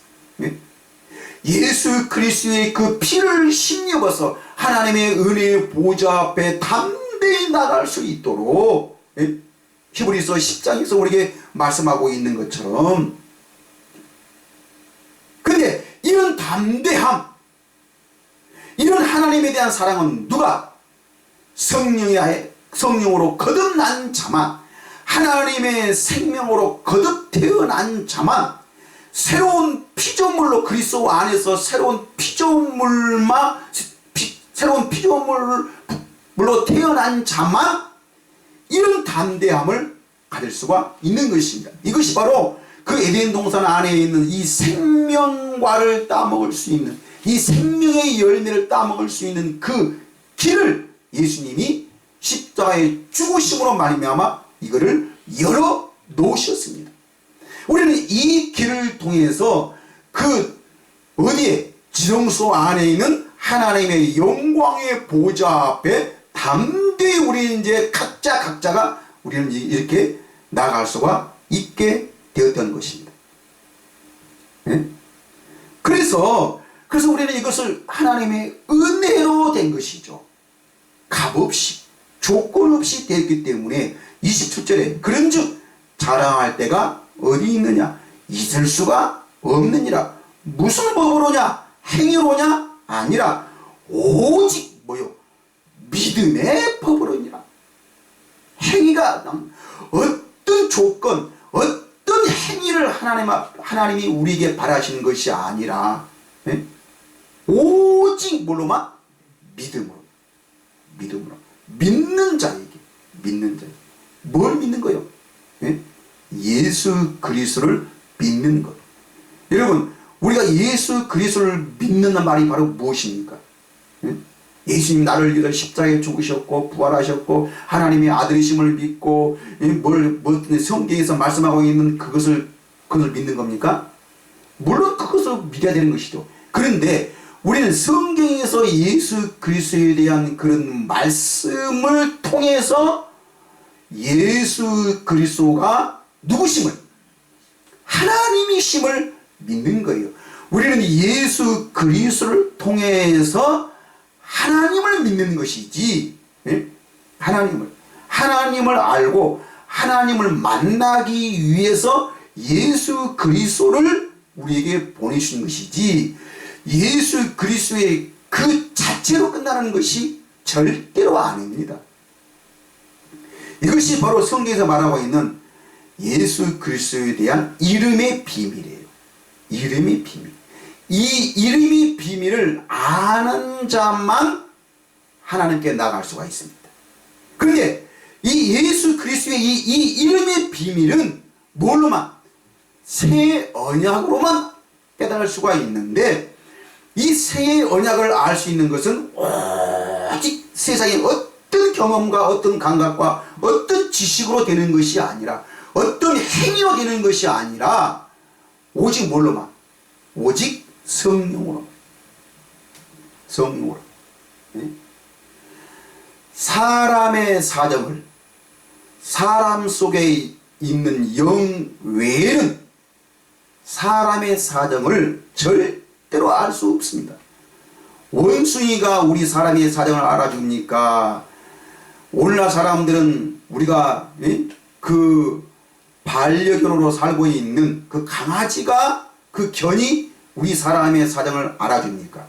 [SPEAKER 1] 예수 그리스도의 그 피를 힘입어서 하나님의 은혜의 보좌 앞에 담대히 나갈 수 있도록 히브리서 10장에서 우리에게 말씀하고 있는 것처럼, 근데 이런 담대함, 이런 하나님에 대한 사랑은 누가? 성령으로 거듭난 자만, 하나님의 생명으로 거듭 태어난 자만, 새로운 피조물로 그리스도 안에서 새로운 피조물로 태어난 자만 이런 담대함을 가질 수가 있는 것입니다. 이것이 바로 그 에덴 동산 안에 있는 이 생명과를 따먹을 수 있는, 이 생명의 열매를 따먹을 수 있는 그 길을 예수님이 십자가의 죽으심으로 말미암아 이거를 열어 놓으셨습니다. 우리는 이 길을 통해서 어디에? 지성소 안에 있는 하나님의 영광의 보좌 앞에 담대히 우리는 이제 각자가 우리는 이렇게 나갈 수가 있게 되었던 것입니다. 네? 그래서 우리는 이것을 하나님의 은혜로 된 것이죠. 값없이, 조건 없이 되었기 때문에 27절에 그런즉 자랑할 때가 어디 있느냐? 있을 수가 없느니라. 무슨 법으로냐? 행위로냐? 아니라 오직 뭐요? 믿음의 법으로니라. 행위가 어떤 조건, 어떤 행위를 하나님이 우리에게 바라시는 것이 아니라, 네? 오직 뭘로만? 믿음으로. 믿는 자에게. 뭘 믿는 거요? 네? 예수 그리스도를 믿는 것. 여러분, 우리가 예수 그리스도를 믿는다는 말이 바로 무엇입니까? 예수님 나를 위해서 십자가에 죽으셨고 부활하셨고 하나님의 아들이심을 믿고 성경에서 말씀하고 있는 그것을 믿는 겁니까? 물론 그것을 믿어야 되는 것이죠. 그런데 우리는 성경에서 예수 그리스도에 대한 그런 말씀을 통해서 예수 그리스도가 누구심을, 하나님이심을 믿는 거예요. 우리는 예수 그리스도를 통해서 하나님을 믿는 것이지, 하나님을 알고 하나님을 만나기 위해서 예수 그리스도를 우리에게 보내신 것이지, 예수 그리스도의 그 자체로 끝나는 것이 절대로 아닙니다. 이것이 바로 성경에서 말하고 있는 예수 그리스도에 대한 이름의 비밀이에요. 이름의 비밀. 이 이름의 비밀을 아는 자만 하나님께 나갈 수가 있습니다. 그런데 이 예수 그리스도의 이 이름의 비밀은 뭘로만? 새 언약으로만 깨달을 수가 있는데, 이 새 언약을 알 수 있는 것은 오직 세상의 어떤 경험과 어떤 감각과 어떤 지식으로 되는 것이 아니라, 어떤 행위로 되는 것이 아니라, 오직 뭘로만? 오직 성령으로. 사람의 사정을, 사람 속에 있는 영 외에는 사람의 사정을 절대로 알 수 없습니다. 원숭이가 우리 사람의 사정을 알아줍니까? 오늘날 사람들은 우리가 그 반려견으로 살고 있는 그 강아지가 그 견이 우리 사람의 사정을 알아줍니까?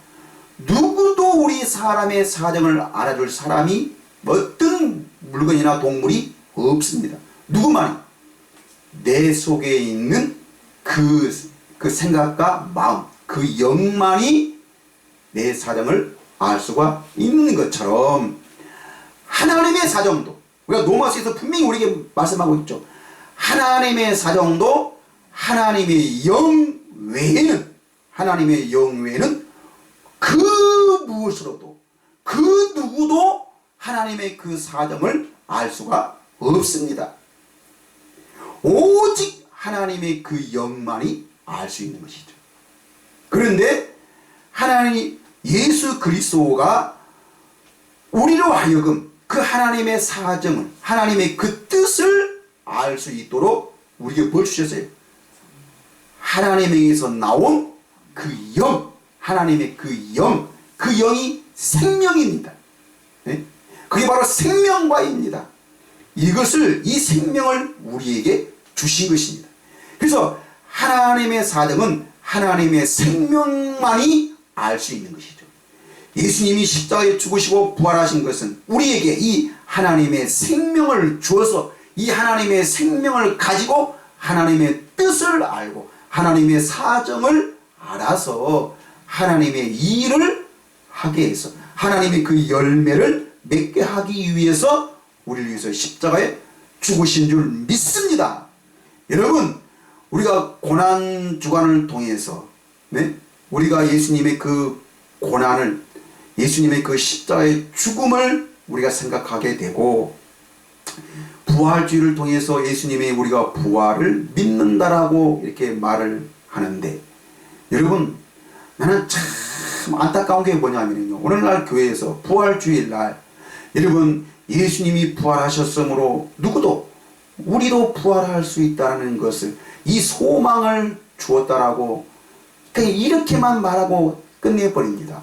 [SPEAKER 1] 누구도 우리 사람의 사정을 알아줄 사람이 어떤 물건이나 동물이 없습니다. 누구만 내 속에 있는 그 생각과 마음, 그 영만이 내 사정을 알 수가 있는 것처럼 하나님의 사정도, 우리가 로마서에서 분명히 우리에게 말씀하고 있죠. 하나님의 사정도 하나님의 영 외에는, 하나님의 영 외에는 그 무엇으로도, 그 누구도 하나님의 그 사정을 알 수가 없습니다. 오직 하나님의 그 영만이 알 수 있는 것이죠. 그런데 하나님 예수 그리스도가 우리로 하여금 그 하나님의 사정을, 하나님의 그 뜻을 알 수 있도록 우리에게 뭘 주셨어요? 하나님에게서 나온 그 영, 하나님의 그 영, 그 영이 생명입니다. 네? 그게 바로 생명과입니다. 이것을, 이 생명을 우리에게 주신 것입니다. 그래서 하나님의 사정은 하나님의 생명만이 알 수 있는 것이죠. 예수님이 십자가에 죽으시고 부활하신 것은 우리에게 이 하나님의 생명을 주어서 이 하나님의 생명을 가지고 하나님의 뜻을 알고 하나님의 사정을 알아서 하나님의 일을 하게 해서 하나님의 그 열매를 맺게 하기 위해서 우리를 위해서 십자가에 죽으신 줄 믿습니다. 여러분, 우리가 고난 주간을 통해서 우리가 예수님의 그 고난을, 예수님의 그 십자가의 죽음을 우리가 생각하게 되고 부활주의를 통해서 예수님의 우리가 부활을 믿는다라고 이렇게 말을 하는데, 여러분, 나는 참 안타까운 게 뭐냐면요, 오늘날 교회에서 부활주일 날 여러분 예수님이 부활하셨으므로 누구도 우리도 부활할 수 있다는 것을, 이 소망을 주었다라고 그냥 이렇게만 말하고 끝내버립니다.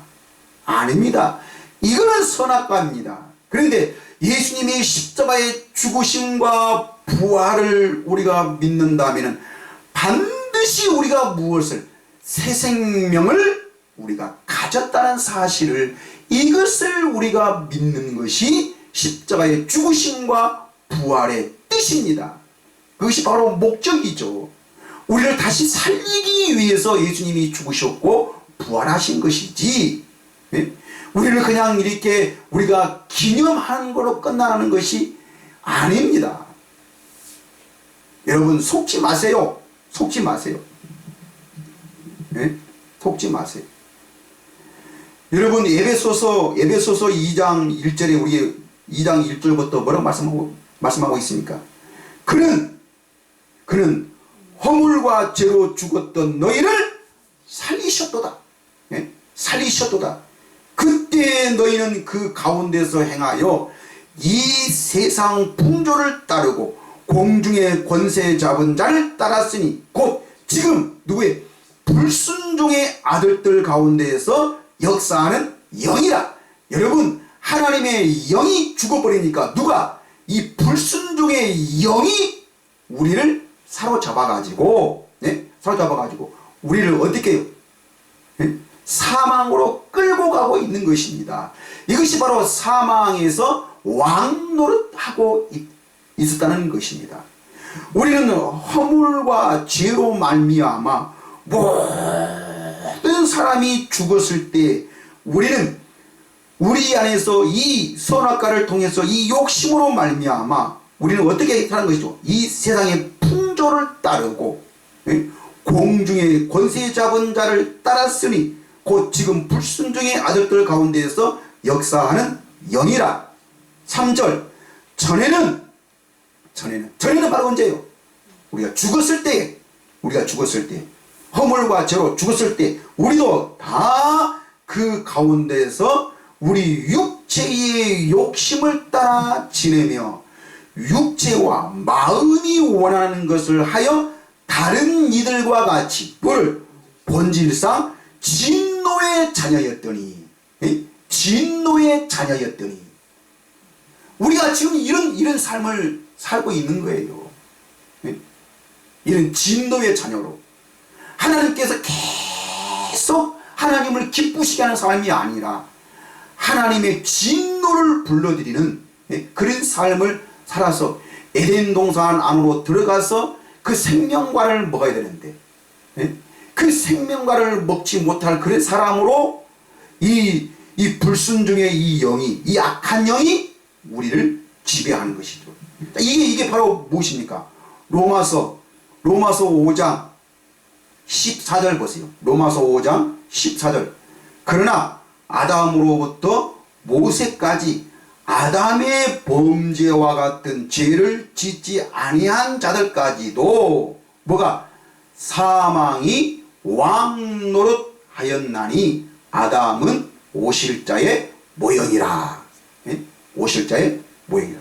[SPEAKER 1] 아닙니다. 이거는 선악과입니다. 그런데 예수님의 십자가의 죽으심과 부활을 우리가 믿는다면 반드시 우리가 무엇을, 새 생명을 우리가 가졌다는 사실을, 이것을 우리가 믿는 것이 십자가의 죽으심과 부활의 뜻입니다. 그것이 바로 목적이죠. 우리를 다시 살리기 위해서 예수님이 죽으셨고 부활하신 것이지, 우리를 그냥 이렇게 우리가 기념하는 걸로 끝나는 것이 아닙니다. 여러분, 속지 마세요. 속지 마세요. 속지 마세요. 여러분, 에베소서 2장 1절에 우리 2장 1절부터 뭐라고 말씀하고 있습니까? 그는 허물과 죄로 죽었던 너희를 살리셨도다. 살리셨도다. 그때 너희는 그 가운데서 행하여 이 세상 풍조를 따르고 공중의 권세 잡은 자를 따랐으니 곧 지금 누구의 불순종의 아들들 가운데에서 역사하는 영이라. 여러분, 하나님의 영이 죽어버리니까 누가, 이 불순종의 영이 우리를 사로잡아가지고 우리를 어떻게 해요? 사망으로 끌고 가고 있는 것입니다. 이것이 바로 사망에서 왕노릇하고 있었다는 것입니다. 우리는 허물과 죄로 말미암아 모든 사람이 죽었을 때 우리는 우리 안에서 이 선악과를 통해서 이 욕심으로 말미암아 우리는 어떻게 사는 것이죠? 이 세상의 풍조를 따르고 공중의 권세 잡은 자를 따랐으니 곧 지금 불순종의 아들들 가운데에서 역사하는 영이라. 3절, 전에는 바로 언제예요? 우리가 죽었을 때, 허물과 죄로 죽었을 때 우리도 다 그 가운데에서 우리 육체의 욕심을 따라 지내며 육체와 마음이 원하는 것을 하여 다른 이들과 같이 뭐를 본질상 진노의 자녀였더니, 진노의 자녀였더니 우리가 지금 이런 삶을 살고 있는 거예요. 이런 진노의 자녀로 하나님께서 계속 하나님을 기쁘시게 하는 삶이 아니라 하나님의 진노를 불러들이는 그런 삶을 살아서 에덴 동산 안으로 들어가서 그 생명과를 먹어야 되는데 그 생명과를 먹지 못할 그런 사람으로 이 불순종의 이 영이, 이 악한 영이 우리를 지배하는 것이죠. 이게 바로 무엇입니까? 로마서 5장 14절 보세요. 로마서 5장 14절. 그러나 아담으로부터 모세까지 아담의 범죄와 같은 죄를 짓지 아니한 자들까지도 뭐가 사망이 왕노릇하였나니 아담은 오실자의 모형이라. 오실자의 모형이라.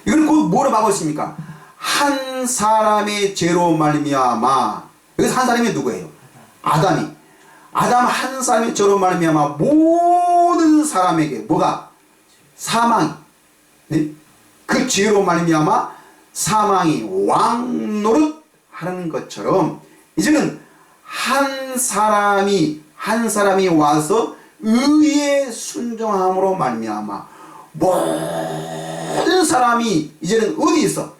[SPEAKER 1] 이걸 곧 뭐로 바꿨습니까? 한 사람의 죄로 말미암아. 여기서 한 사람이 누구예요? 아담이. 아담 한 사람의 죄로 말미암아 모든 사람에게 뭐가? 사망이. 그 죄로 말미암아 사망이 왕노릇하는 것처럼 이제는 한 사람이 와서 의에 순종함으로 말미암아 모든 사람이 이제는 어디 있어?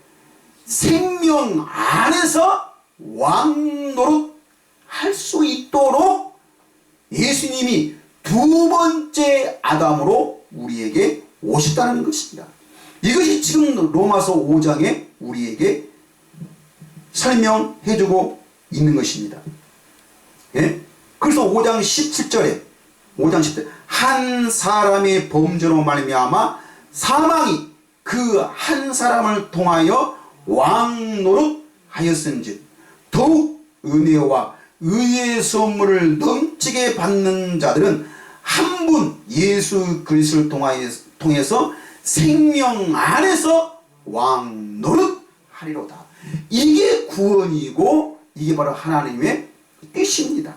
[SPEAKER 1] 생명 안에서 왕노릇 할 수 있도록 예수님이 두 번째 아담으로 우리에게 오셨다는 것입니다. 이것이 지금 로마서 5장에 우리에게 설명해주고 있는 것입니다. 예? 그래서 5장 17절에 한 사람의 범죄로 말미암아 사망이 그 한 사람을 통하여 왕노릇하였은즉 더욱 은혜와 의의 선물을 넘치게 받는 자들은 한 분 예수 그리스도를 통해서 생명 안에서 왕노릇하리로다. 이게 구원이고 이게 바로 하나님의 뜻입니다.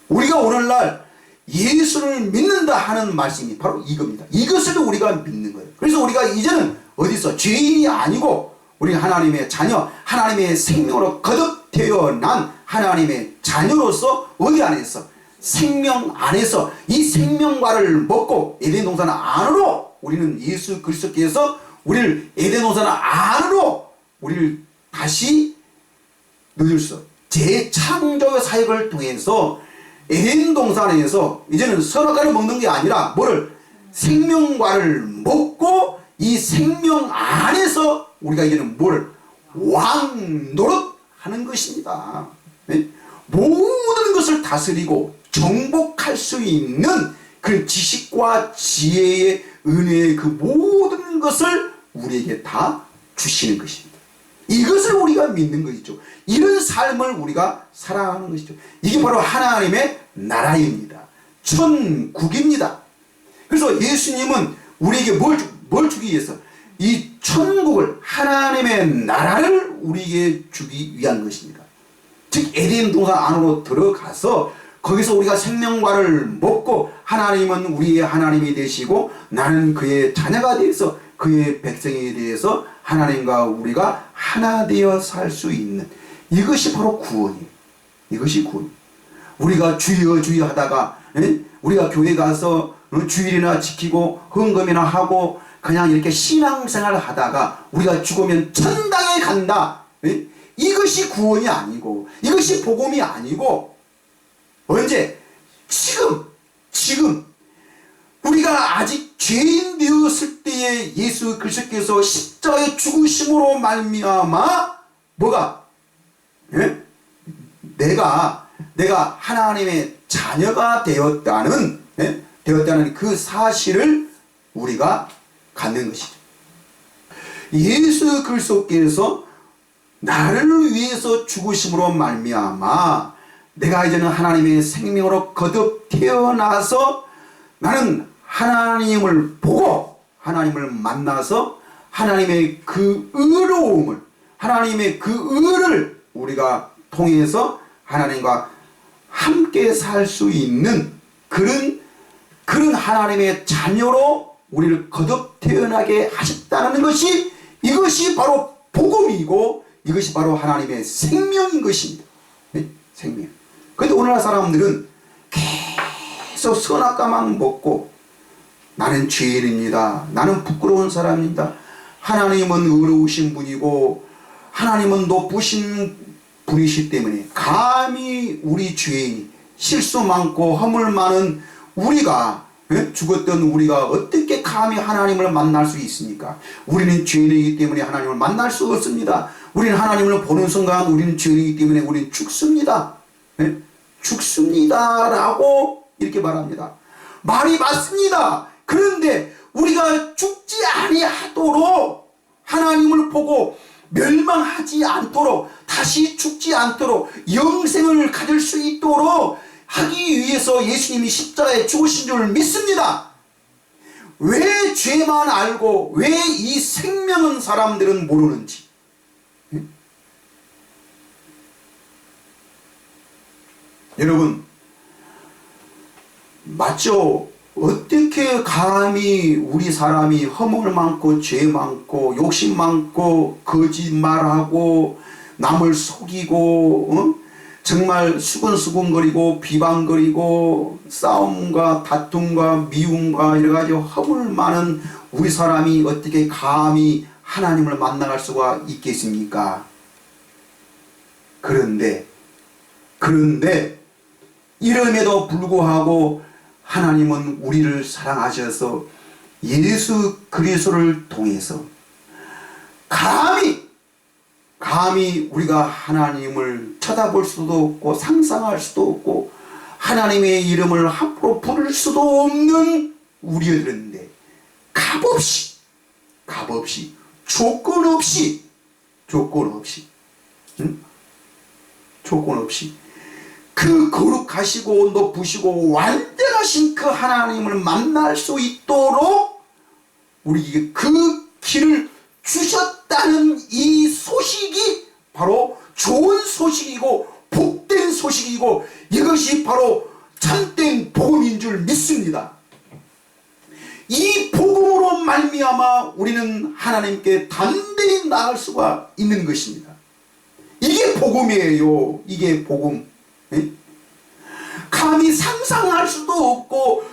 [SPEAKER 1] 우리가 오늘날 예수를 믿는다 하는 말씀이 바로 이겁니다. 이것을 우리가 믿는 거예요. 그래서 우리가 이제는 어디서 죄인이 아니고 우리 하나님의 자녀, 하나님의 생명으로 거듭 태어난 하나님의 자녀로서 어디 안에서? 생명 안에서 이 생명과를 먹고 에덴 동산 안으로 우리는 예수 그리스도께서 우리를 에덴 동산 안으로 우리를 다시 넣으셔서 재창조 사역을 통해서 에덴 동산에서 이제는 선악과를 먹는 게 아니라 뭐를? 생명과를 먹고 이 생명 안에서 우리가 이제는 뭘? 왕노릇 하는 것입니다. 네? 모든 것을 다스리고 정복할 수 있는 그 지식과 지혜의 은혜의 그 모든 것을 우리에게 다 주시는 것입니다. 이것을 우리가 믿는 것이죠. 이런 삶을 우리가 살아가는 것이죠. 이게 바로 하나님의 나라입니다. 천국입니다. 그래서 예수님은 우리에게 뭘 주기 위해서? 이 천국을, 하나님의 나라를 우리에게 주기 위한 것입니다. 즉 에덴 동산 안으로 들어가서 거기서 우리가 생명과를 먹고 하나님은 우리의 하나님이 되시고 나는 그의 자녀가 되어서 그의 백성에 대해서 하나님과 우리가 하나 되어 살 수 있는 이것이 바로 구원이에요. 이것이 구원. 우리가 주여 주여 하다가 우리가 교회 가서 주일이나 지키고 헌금이나 하고 그냥 이렇게 신앙생활을 하다가 우리가 죽으면 천당에 간다. 이것이 구원이 아니고 이것이 복음이 아니고 언제? 지금 우리가 아직 죄인 되었을 때에 예수 그리스도께서 십자가의 죽으심으로 말미암아 뭐가? 내가 하나님의 자녀가 되었다는 그 사실을 우리가 갖는 것이죠. 예수 그리스도께서 나를 위해서 죽으심으로 말미암아 내가 이제는 하나님의 생명으로 거듭 태어나서 나는 하나님을 보고 하나님을 만나서 하나님의 그 의로움을, 하나님의 그 의를 우리가 통해서 하나님과 함께 살 수 있는 그런 하나님의 자녀로 우리를 거듭 태어나게 하셨다는 것이, 이것이 바로 복음이고 이것이 바로 하나님의 생명인 것입니다. 네? 생명. 그런데 오늘날 사람들은 계속 선악과만 먹고 나는 죄인입니다, 나는 부끄러운 사람입니다, 하나님은 의로우신 분이고 하나님은 높으신 분이시기 때문에 감히 우리 죄인이 실수 많고 허물 많은 우리가, 죽었던 우리가 어떻게 감히 하나님을 만날 수 있습니까? 우리는 죄인이기 때문에 하나님을 만날 수 없습니다. 우리는 하나님을 보는 순간 우리는 죄인이기 때문에 우리는 죽습니다. 죽습니다 라고 이렇게 말합니다. 말이 맞습니다. 그런데 우리가 죽지 아니하도록, 하나님을 보고 멸망하지 않도록, 다시 죽지 않도록 영생을 가질 수 있도록 하기 위해서 예수님이 십자가에 죽으신 줄 믿습니다. 왜 죄만 알고 왜 이 생명은 사람들은 모르는지. 여러분, 맞죠? 어떻게 감히 우리 사람이 허물 많고 죄 많고 욕심 많고 거짓말하고 남을 속이고 정말 수근수근거리고 비방거리고 싸움과 다툼과 미움과 여러가지 허물 많은 우리 사람이 어떻게 감히 하나님을 만나갈 수가 있겠습니까? 그런데 이름에도 불구하고 하나님은 우리를 사랑하셔서 예수 그리스도를 통해서 감히 우리가 하나님을 쳐다볼 수도 없고 상상할 수도 없고 하나님의 이름을 함부로 부를 수도 없는 우리들인데 값없이 조건 없이 그 거룩하시고 높으시고 완전하신 그 하나님을 만날 수 있도록 우리에게 그 길을 주셨다는 이 소식이 바로 좋은 소식이고 복된 소식이고 이것이 바로 참된 복음인 줄 믿습니다. 이 복음으로 말미암아 우리는 하나님께 담대히 나아갈 수가 있는 것입니다. 이게 복음이에요. 이게 복음. 감히 상상할 수도 없고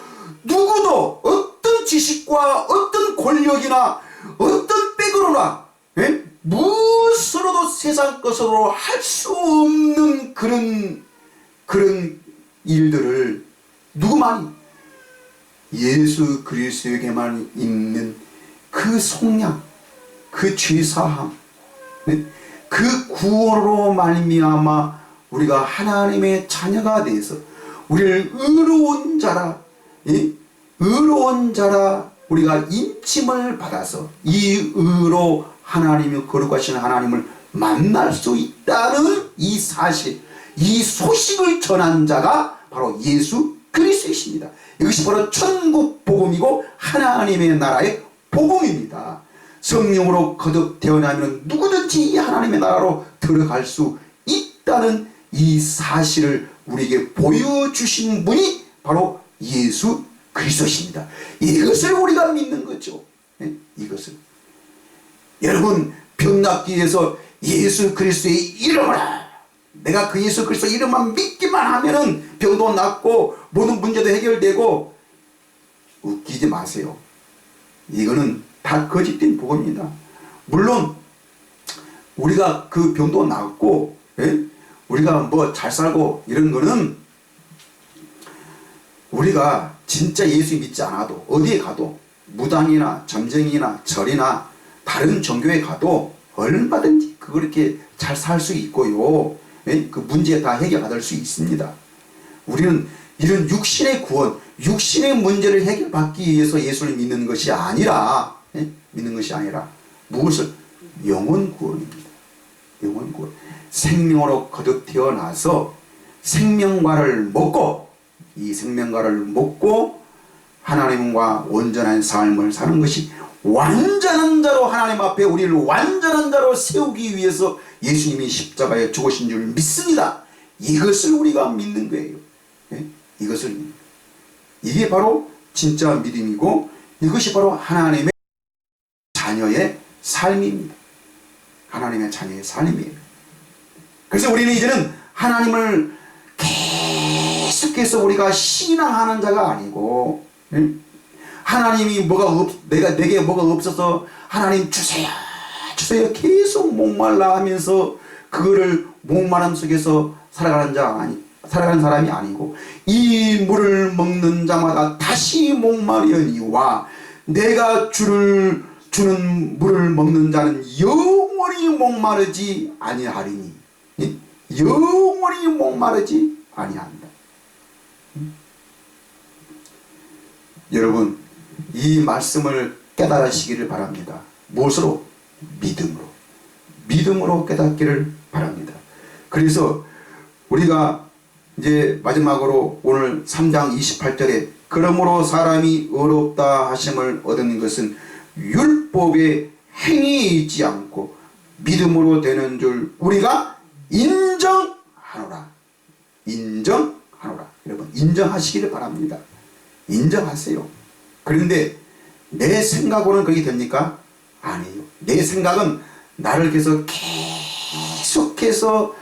[SPEAKER 1] 누구도 어떤 지식과 어떤 권력이나 어떤 백으로나 무엇으로도 세상 것으로 할 수 없는 그런 일들을 누구만이 예수 그리스도에게만 있는 그 속량, 그 죄사함, 그 구원으로 말미암아 우리가 하나님의 자녀가 되어서 우리를 의로운 자라 우리가 인침을 받아서 이 의로 하나님의 거룩하신 하나님을 만날 수 있다는 이 사실, 이 소식을 전한 자가 바로 예수 그리스도이십니다. 이것이 바로 천국 복음이고 하나님의 나라의 복음입니다. 성령으로 거듭 태어나면 누구든지 이 하나님의 나라로 들어갈 수 있다는 이 사실을 우리에게 보여주신 분이 바로 예수 그리스도십니다. 이것을 우리가 믿는 거죠. 이것을. 여러분, 병 낫기 위해서 예수 그리스도의 이름으로, 내가 그 예수 그리스도 이름만 믿기만 하면은 병도 낫고 모든 문제도 해결되고, 웃기지 마세요. 이거는 다 거짓된 복음입니다. 물론 우리가 그 병도 낫고 우리가 뭐 잘 살고 이런 거는 우리가 진짜 예수 믿지 않아도 어디에 가도 무당이나 점쟁이나 절이나 다른 종교에 가도 얼마든지 그렇게 잘 살 수 있고요. 그 문제 다 해결받을 수 있습니다. 우리는 이런 육신의 구원, 육신의 문제를 해결받기 위해서 예수를 믿는 것이 아니라 무엇을? 영혼 구원입니다. 영혼 구원. 생명으로 거듭 태어나서 생명과를 먹고, 이 생명과를 먹고 하나님과 온전한 삶을 사는 것이 완전한 자로 하나님 앞에 우리를 완전한 자로 세우기 위해서 예수님이 십자가에 죽으신 줄 믿습니다. 이것을 우리가 믿는 거예요. 예? 이것을 믿는 거예요. 이게 바로 진짜 믿음이고 이것이 바로 하나님의 자녀의 삶입니다. 하나님의 자녀의 삶이에요. 그래서 우리는 이제는 하나님을 계속해서 우리가 신앙하는 자가 아니고, 하나님이 내게 뭐가 없어서 하나님 주세요 주세요 계속 목말라 하면서 그거를 목마름 속에서 살아가는 사람이 아니고, 이 물을 먹는 자마다 다시 목마르니와 내가 주는 물을 먹는 자는 영원히 목마르지 아니하리니. 영원히 목마르지 아니한다. 여러분, 이 말씀을 깨달으시기를 바랍니다. 무엇으로? 믿음으로 깨닫기를 바랍니다. 그래서 우리가 이제 마지막으로 오늘 3장 28절에 그러므로 사람이 의롭다 하심을 얻는 것은 율법의 행위에 있지 않고 믿음으로 되는 줄 우리가 인정하노라. 여러분, 인정하시기를 바랍니다. 인정하세요. 그런데 내 생각으로는 그렇게 됩니까? 아니에요. 내 생각은 나를 계속해서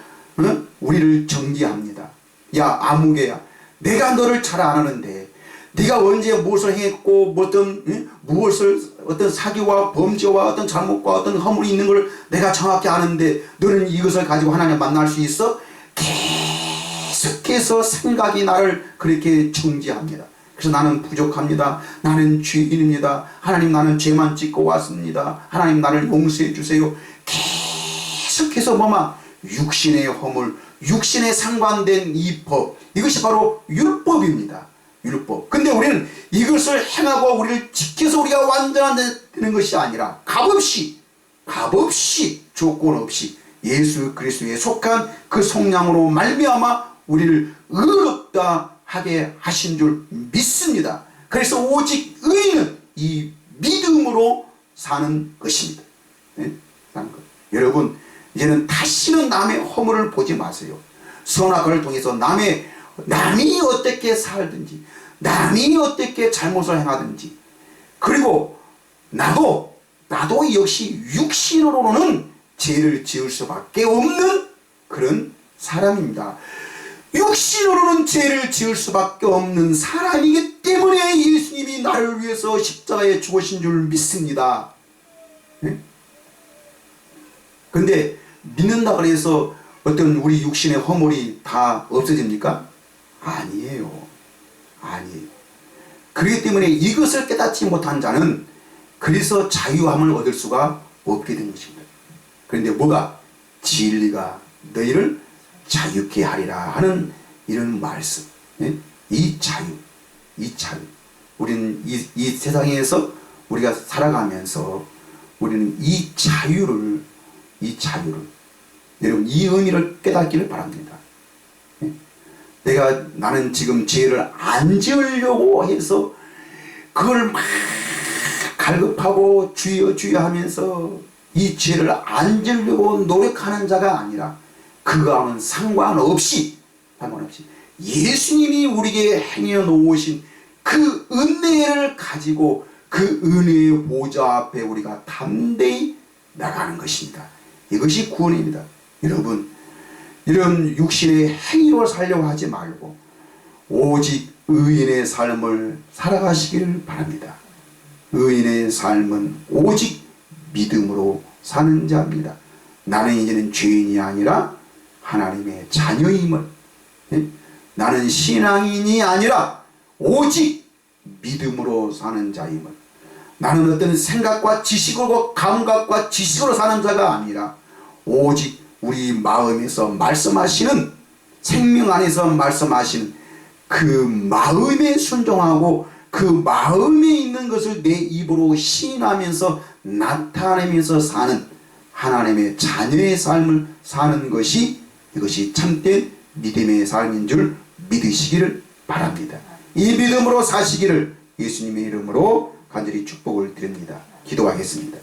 [SPEAKER 1] 우리를 정죄합니다. 야, 아무개야, 내가 너를 잘 아는데 네가 언제 무엇을 했고 어떤 사기와 범죄와 어떤 잘못과 어떤 허물이 있는 걸 내가 정확히 아는데 너는 이것을 가지고 하나님 만날 수 있어? 계속해서 생각이 나를 그렇게 정죄합니다. 그래서 나는 부족합니다. 나는 죄인입니다. 하나님, 나는 죄만 짓고 왔습니다. 하나님, 나를 용서해 주세요. 계속해서 육신의 허물, 육신에 상관된 이 법, 이것이 바로 율법입니다. 율법. 근데 우리는 이것을 행하고 우리를 지켜서 우리가 완전한 되는 것이 아니라 값없이 조건 없이 예수 그리스도에 속한 그 성령으로 말미암아 우리를 의롭다 하게 하신 줄 믿습니다. 그래서 오직 의인은 이 믿음으로 사는 것입니다. 네? 사는 것. 여러분, 이제는 다시는 남의 허물을 보지 마세요. 선악을 통해서 남이 어떻게 살든지, 남이 어떻게 잘못을 행하든지, 그리고 나도 역시 육신으로는 죄를 지을 수밖에 없는 그런 사람입니다. 육신으로는 죄를 지을 수밖에 없는 사람이기 때문에 예수님이 나를 위해서 십자가에 죽으신 줄 믿습니다. 그런데 믿는다 그래서 어떤 우리 육신의 허물이 다 없어집니까? 아니에요. 그렇기 때문에 이것을 깨닫지 못한 자는 그래서 자유함을 얻을 수가 없게 된 것입니다. 그런데 뭐가? 진리가 너희를 자유케 하리라 하는 이런 말씀. 이 자유. 우리는 이 세상에서 우리가 살아가면서 우리는 이 자유를 여러분, 이 의미를 깨닫기를 바랍니다. 나는 지금 죄를 안 지으려고 해서 그걸 막 갈급하고 주여 하면서 이 죄를 안 지으려고 노력하는 자가 아니라 그거와는 상관없이 예수님이 우리에게 행해 놓으신 그 은혜를 가지고 그 은혜의 보좌 앞에 우리가 담대히 나가는 것입니다. 이것이 구원입니다. 여러분, 이런 육신의 행위로 살려고 하지 말고 오직 의인의 삶을 살아가시기를 바랍니다. 의인의 삶은 오직 믿음으로 사는 자입니다. 나는 이제는 죄인이 아니라 하나님의 자녀임을, 나는 신앙인이 아니라 오직 믿음으로 사는 자임을, 나는 어떤 생각과 지식으로 감각과 지식으로 사는 자가 아니라 오직 우리 마음에서 말씀하시는, 생명 안에서 말씀하시는 그 마음에 순종하고 그 마음에 있는 것을 내 입으로 시인하면서 나타내면서 사는 하나님의 자녀의 삶을 사는 것이, 이것이 참된 믿음의 삶인 줄 믿으시기를 바랍니다. 이 믿음으로 사시기를 예수님의 이름으로 간절히 축복을 드립니다. 기도하겠습니다.